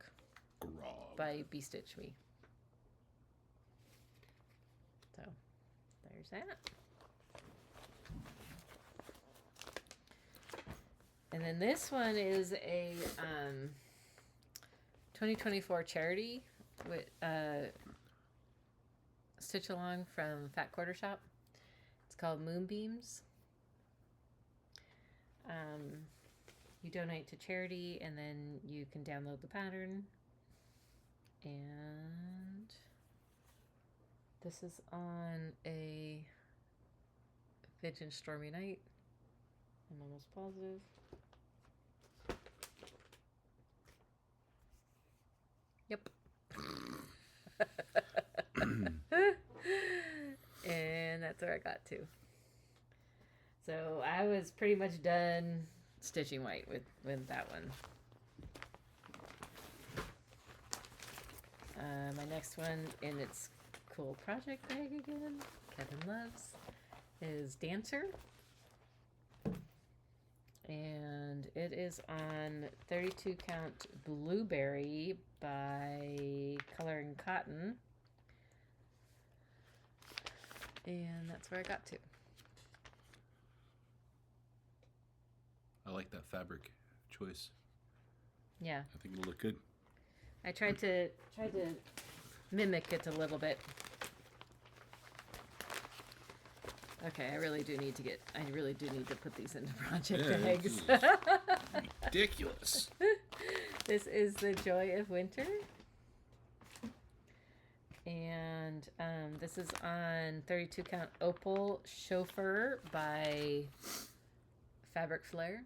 by B Stitch Me. So there's that. And then this one is a 2024 charity with stitch along from Fat Quarter Shop. It's called Moonbeams. You donate to charity and then you can download the pattern. And this is on a Vintage Stormy Night. I'm almost positive. Yep. And that's where I got to. So I was pretty much done stitching white with that one. My next one in its cool project bag again, Kevin loves, is Dancer. And it is on 32 count Blueberry by Color and Cotton. And that's where I got to. I like that fabric choice. Yeah. I think it'll look good. I tried to mimic it a little bit. Okay, I really do need to put these into project bags. Ridiculous. This is The Joy of Winter. And this is on 32 count Opal Chauffeur by Fabric Flare.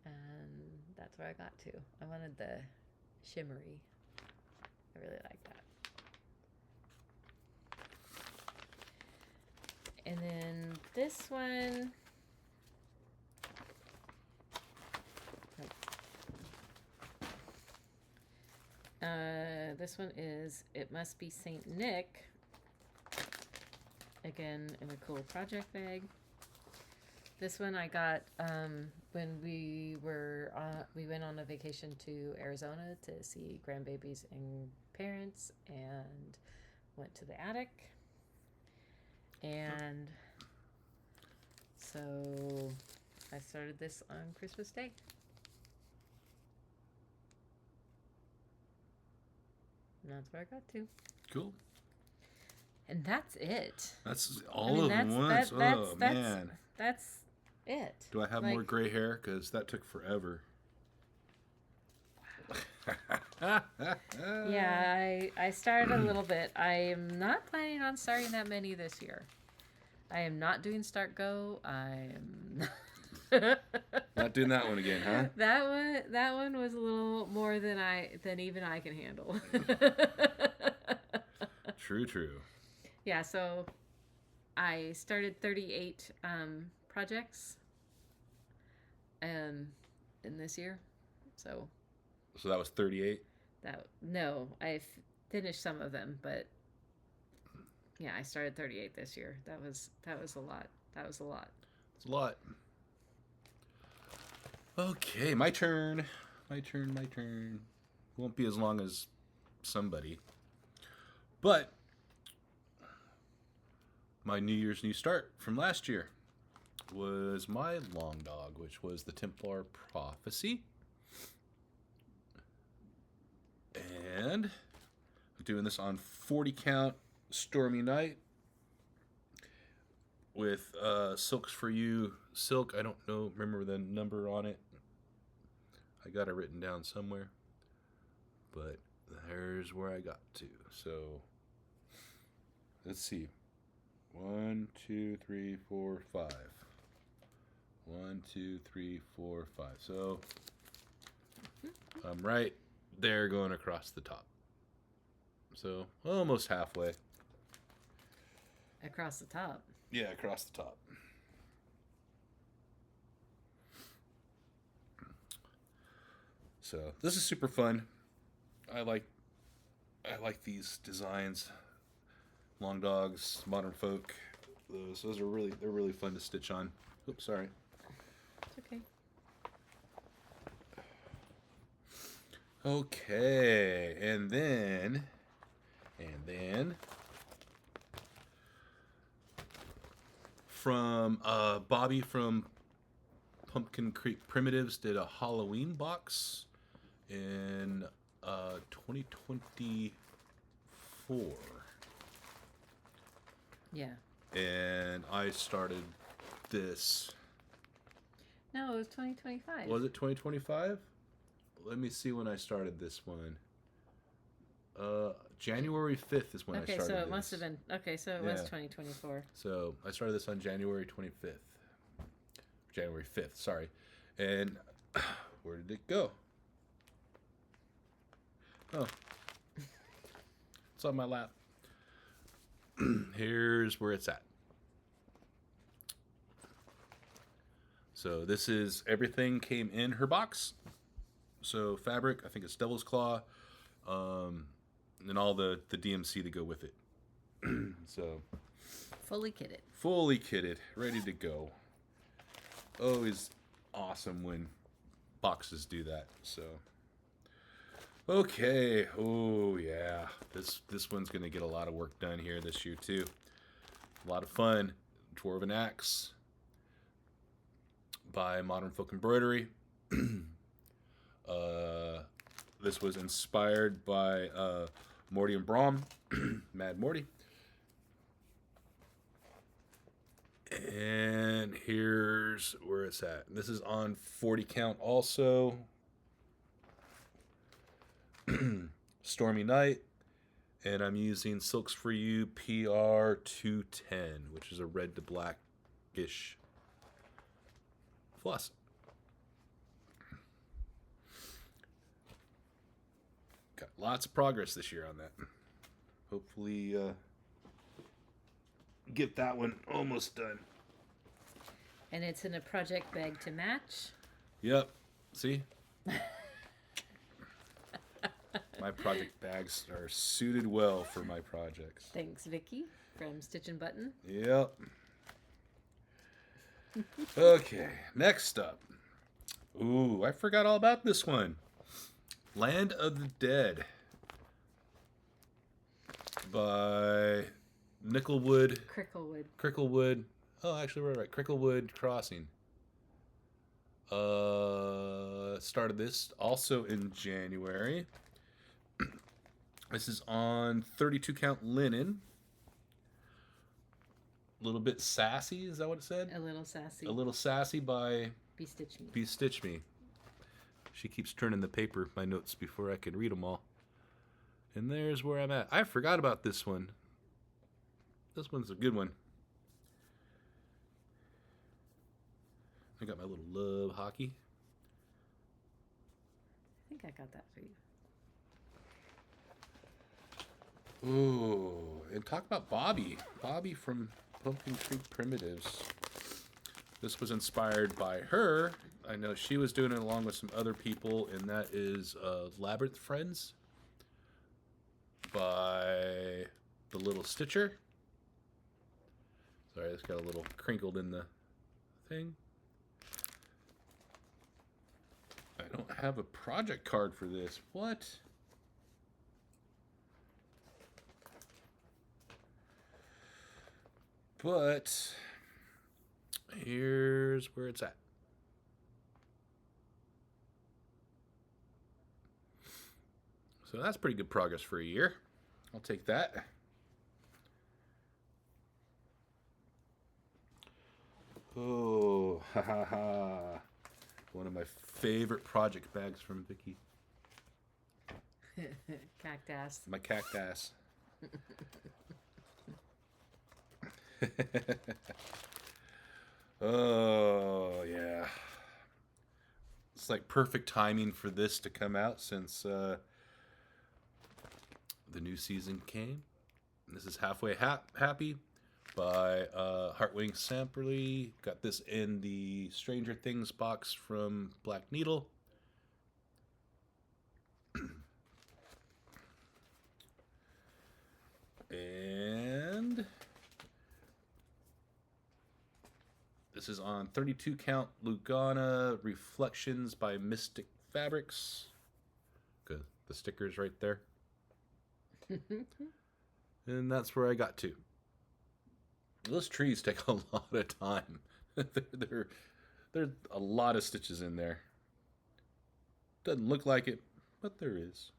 And that's where I got to. I wanted the shimmery. I really like that. And then this one, this one is It Must Be Saint Nick, again in a cool project bag. This one I got when we went on a vacation to Arizona to see grandbabies and parents, and went to the attic. And so I started this on Christmas Day. And that's where I got to. Cool. And that's it. That's all of them once. Man. That's it. Do I have more gray hair? Because that took forever. Yeah, I started a little bit. I am not planning on starting that many this year. I am not doing Start Go. I am not doing that one again, huh? That one was a little more than even I can handle. True. Yeah, so I started 38 projects in this year. So that was 38? No, I finished some of them, but yeah, I started 38 this year. That was a lot. It's a lot. Okay, my turn. Won't be as long as somebody. But my New Year's New Start from last year was my long dog, which was the Templar Prophecy. And I'm doing this on 40 count Stormy Night with Silks for You silk. I don't remember the number on it. I got it written down somewhere, but there's where I got to. So let's see. 1, 2, 3, 4, 5. 1, 2, 3, 4, 5. So I'm right there going across the top. So almost halfway. across the top. Yeah, across the top. So this is super fun. I like these designs. Long dogs, modern folk. Those are they're really fun to stitch on. Oops, sorry. It's okay. Okay, and then from Bobby from Pumpkin Creek Primitives did a Halloween box in 2024. Yeah. And I started this. No, it was 2025. Was it 2025? Let me see when I started this one. January 5th is when I started so it this. must have been. Okay, so it was 2024. So I started this on January 25th. January 5th, sorry. And where did it go? Oh. It's on my lap. Here's where it's at. So this is everything came in her box. So fabric, I think it's Devil's Claw, and all the DMC to go with it. So Fully kitted. Fully kitted, ready to go. Always awesome when boxes do that. So okay, oh yeah, this one's gonna get a lot of work done here this year too. A lot of fun. Dwarven Axe by Modern Folk Embroidery. This was inspired by Morty and Braum, Mad Morty. And here's where it's at. This is on 40 count also. Stormy Night. And I'm using Silks for You PR 210, which is a red to blackish floss. Got lots of progress this year on that. Hopefully get that one almost done. And it's in a project bag to match. Yep. See? My project bags are suited well for my projects. Thanks, Vicky from Stitch and Button. Yep. Okay, next up. Ooh, I forgot all about this one. Land of the Dead by Cricklewood. Oh, actually, we're right. Cricklewood Crossing. Started this also in January. This is on 32 count linen. A little bit sassy, is that what it said? A little sassy. A little sassy by Be Stitch Me. She keeps turning the paper, my notes, before I can read them all. And there's where I'm at. I forgot about this one. This one's a good one. I got my little love hockey. I think I got that for you. Ooh, and talk about Bobby. Bobby from Pumpkin Creek Primitives. This was inspired by her. I know she was doing it along with some other people, and that is Labyrinth Friends by the Little Stitcher. Sorry, it's got a little crinkled in the thing. I don't have a project card for this. What? But here's where it's at. So that's pretty good progress for a year. I'll take that. Oh, ha ha ha. One of my favorite project bags from Vicky. Cactus. My cactus. Oh, yeah. It's like perfect timing for this to come out since the new season came. This is halfway happy. by Heartwing Samperly. Got this in the Stranger Things box from Black Needle. And this is on 32 count Lugana Reflections by Mystic Fabrics. Good. The sticker's right there. And that's where I got to. Those trees take a lot of time. There's a lot of stitches in there. Doesn't look like it, but there is.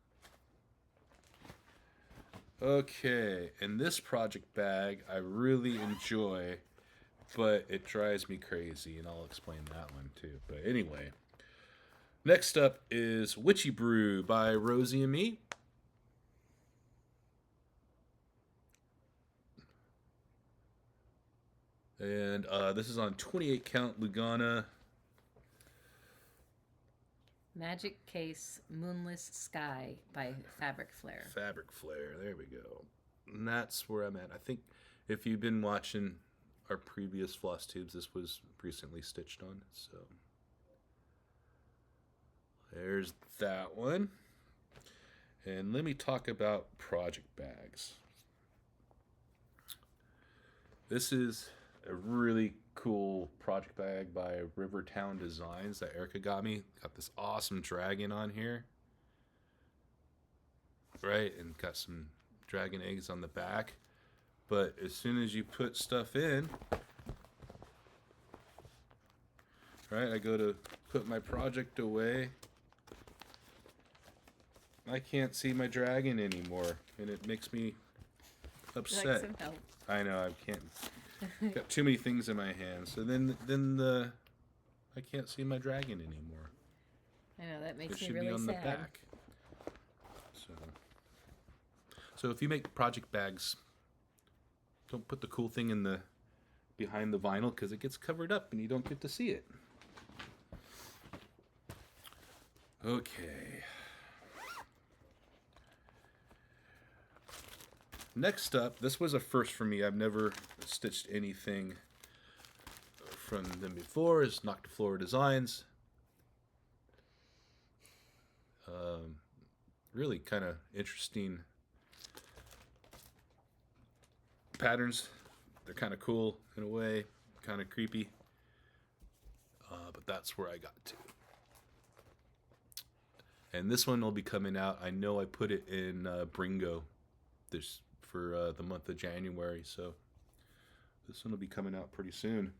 Okay, and this project bag I really enjoy, but it drives me crazy, and I'll explain that one too. But anyway, next up is Witchy Brew by Rosie and me. And this is on 28 count Lugana. Magic Case Moonless Sky by Fabric Flare. Fabric Flare, there we go. And that's where I'm at. I think if you've been watching our previous Flosstubes, this was recently stitched on. So there's that one. And let me talk about project bags. This is a really cool project bag by Rivertown Designs that Erica got me. Got this awesome dragon on here. Right, and got some dragon eggs on the back. But as soon as you put stuff in, right, I go to put my project away. I can't see my dragon anymore, and it makes me upset. Like some help. I know, I can't. Got too many things in my hands. So then I can't see my dragon anymore. I know, that makes It me should really be on sad. the back. So if you make project bags, don't put the cool thing in the behind the vinyl because it gets covered up and you don't get to see it. Okay. Next up, this was a first for me. I've never stitched anything from them before. Is Noctiflora Designs. Really kind of interesting patterns. They're kind of cool in a way, kind of creepy. But that's where I got to. And this one will be coming out. I know I put it in Bringo for the month of January, so this one will be coming out pretty soon.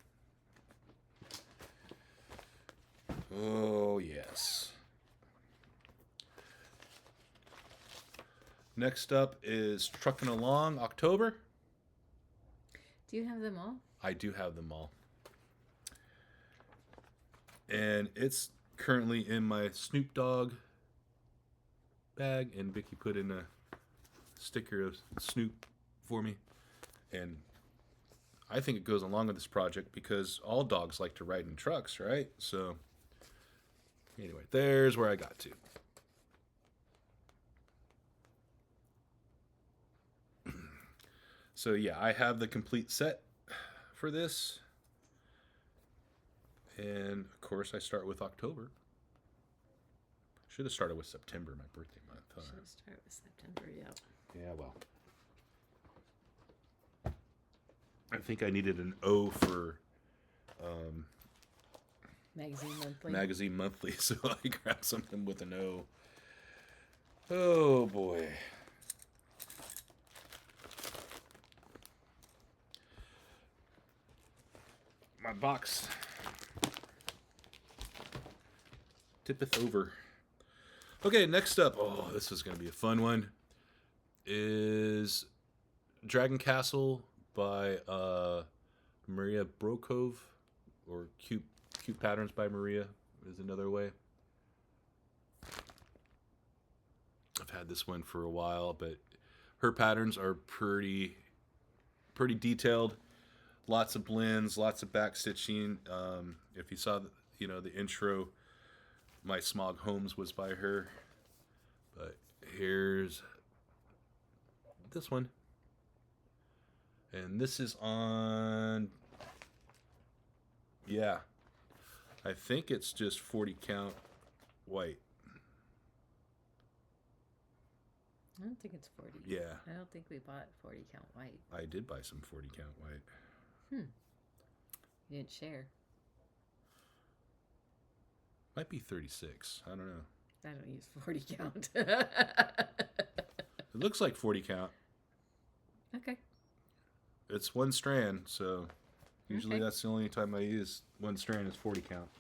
Oh, yes. Next up is Truckin' Along, October. Do you have them all? I do have them all. And it's currently in my Snoop Dogg bag, and Vicky put in a sticker of Snoop for me. And I think it goes along with this project because all dogs like to ride in trucks, right? So anyway, there's where I got to. So yeah, I have the complete set for this. And of course I start with October. Should have started with September, my birthday month. Huh? Should start with September, yep. Yeah, well. I think I needed an O for Magazine Monthly, so I grabbed something with an O. Oh boy. My box tippeth over. Okay, next up, oh, this is going to be a fun one, is Dragon Castle by Maria Brokov, or Cute Patterns by Maria is another way. I've had this one for a while, but her patterns are pretty detailed. Lots of blends, lots of back stitching. If you saw the intro, My Smog Homes was by her. But here's this one. And this is on, yeah, I think it's just 40 count white. I don't think it's 40. Yeah. I don't think we bought 40 count white. I did buy some 40 count white. You didn't share. Might be 36. I don't know. I don't use 40 count. It looks like 40 count. Okay. It's one strand, so usually Okay. that's the only time I use one strand is 40 count.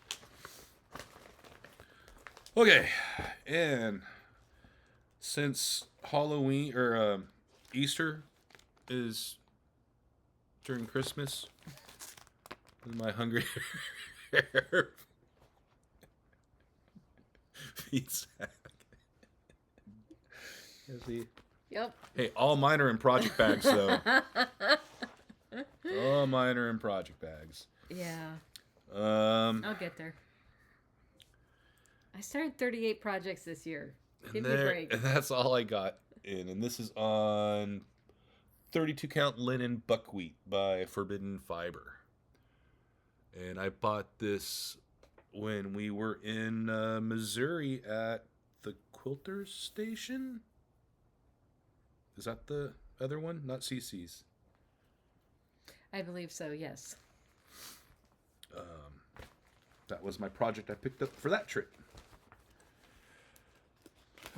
Okay, and since Halloween or Easter is during Christmas, my hungry feet sack. Yep. Hey, all mine are in project bags, though. All mine are in project bags. Yeah. Um, I'll get there. I started 38 projects this year. Give and me a break. and that's all I got in. And this is on 32 count linen buckwheat by Forbidden Fiber. And I bought this when we were in Missouri at the Quilters Station. Is that the other one? Not CC's. I believe so, yes. That was my project I picked up for that trip.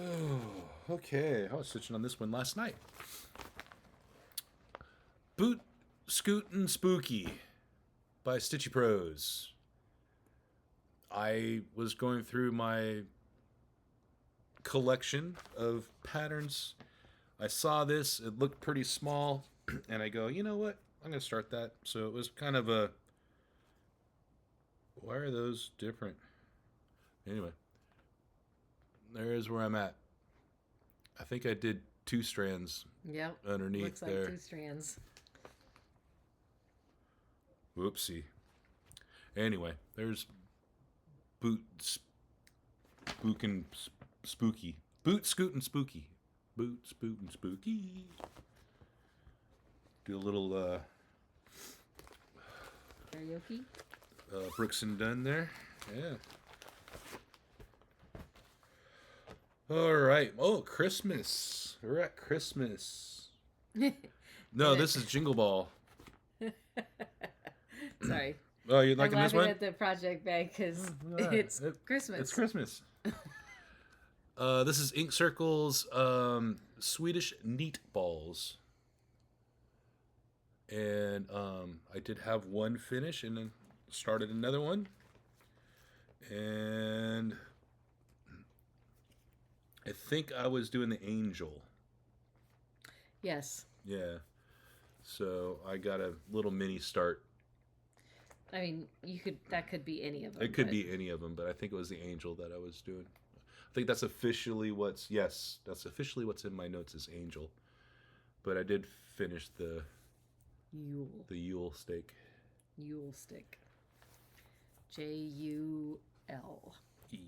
Oh, okay. I was stitching on this one last night. Boot Scootin' Spooky by Stitchy Pros. I was going through my collection of patterns. I saw this. It looked pretty small. And I go, you know what? I'm going to start that. So it was kind of a... Why are those different? Anyway. There is where I'm at. I think I did 2 strands Yep. underneath Looks like there. 2 strands. Whoopsie. Anyway, there's Boot Spookin' Spooky. Boot Scootin' Spooky. Boot Spootin' Spooky. Do a little Karaoke? Brooks and Dunn there. Yeah. All right. Oh, Christmas. We're at Christmas. No, this is Jingle Ball. Sorry. Oh, you I'm liking this laughing one? at the project bag because Yeah, it's Christmas. It's Christmas. This is Ink Circle's Swedish Neat Balls. And I did have one finish and then started another one. And I think I was doing the angel. Yes. Yeah. So I got a little mini start. I mean, that could be any of them. It could be any of them, but I think it was the angel that I was doing. I think that's officially what's in my notes is angel. But I did finish the Yule steak. Yule stick. J-U-L. E.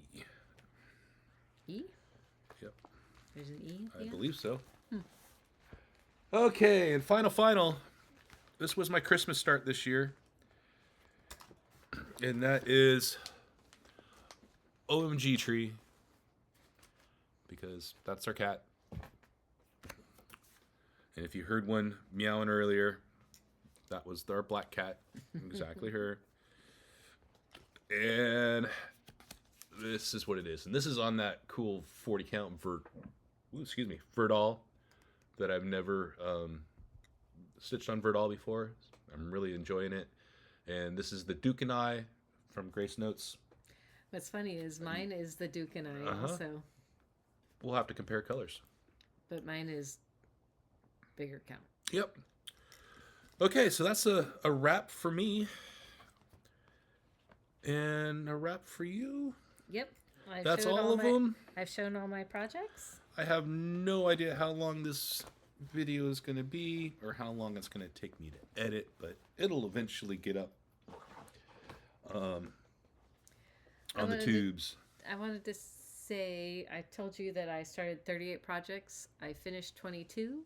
E? Yep. There's an E? I believe so. Okay, and final. This was my Christmas start this year. And that is OMG Tree. Because that's our cat. And if you heard one meowing earlier, that was our black cat. Exactly her. And this is what it is. And this is on that cool 40 count Verdal that I've never stitched on Verdal before. I'm really enjoying it. And this is the Duke and I from Grace Notes. What's funny is mine is the Duke and I also. We'll have to compare colors. But mine is bigger count. Yep. Okay, so that's a wrap for me. And a wrap for you. Yep. That's all of them. I've shown all my projects. I have no idea how long this video is going to be or how long it's going to take me to edit, but it'll eventually get up on the tubes. I wanted to say, I told you that I started 38 projects. I finished 22.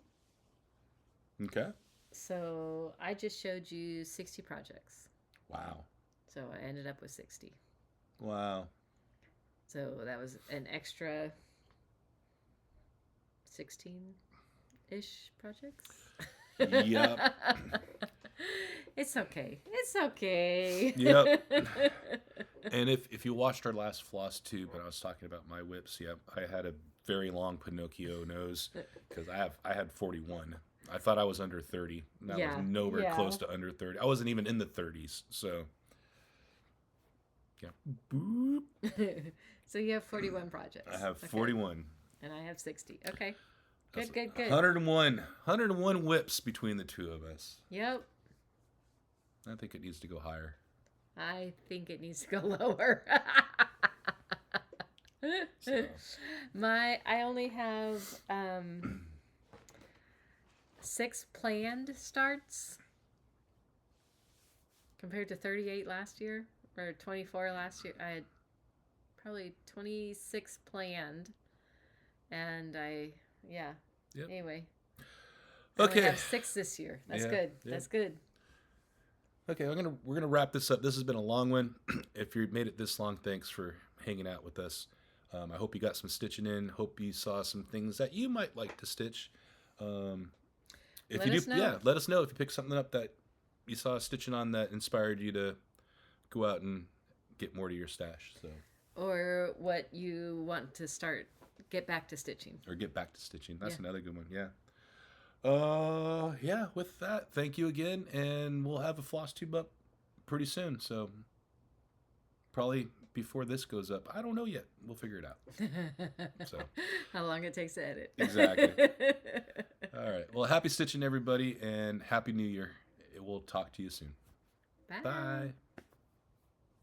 Okay. So I just showed you 60 projects. Wow. So I ended up with 60. Wow. So that was an extra 16-ish projects. Yep. It's okay. It's okay. Yep. And if you watched our last Flosstube and I was talking about my whips, yeah, I had a very long Pinocchio nose because I had 41. I thought I was under 30. And I was nowhere close to under 30. I wasn't even in the 30s. So, yeah. Boop. So you have 41 projects. I have 41. And I have 60. Okay. That's Good. 101 whips between the two of us. Yep. I think it needs to go higher. I think it needs to go lower. So. I only have 6 planned starts compared to 38 last year or 24 last year. I had probably 26 planned, and anyway. I only have 6 this year. That's good. Yeah. That's good. Okay, we're gonna wrap this up. This has been a long one. If you made it this long, thanks for hanging out with us. I hope you got some stitching in. Hope you saw some things that you might like to stitch. If you do, let us know if you picked something up that you saw stitching on that inspired you to go out and get more to your stash. So, or what you want to get back to stitching. That's another good one. Yeah. With that, thank you again, and we'll have a Flosstube up pretty soon. So probably before this goes up. I don't know yet. We'll figure it out. So how long it takes to edit. Exactly. All right. Well, happy stitching, everybody, and Happy New Year. We'll talk to you soon. Bye. Bye.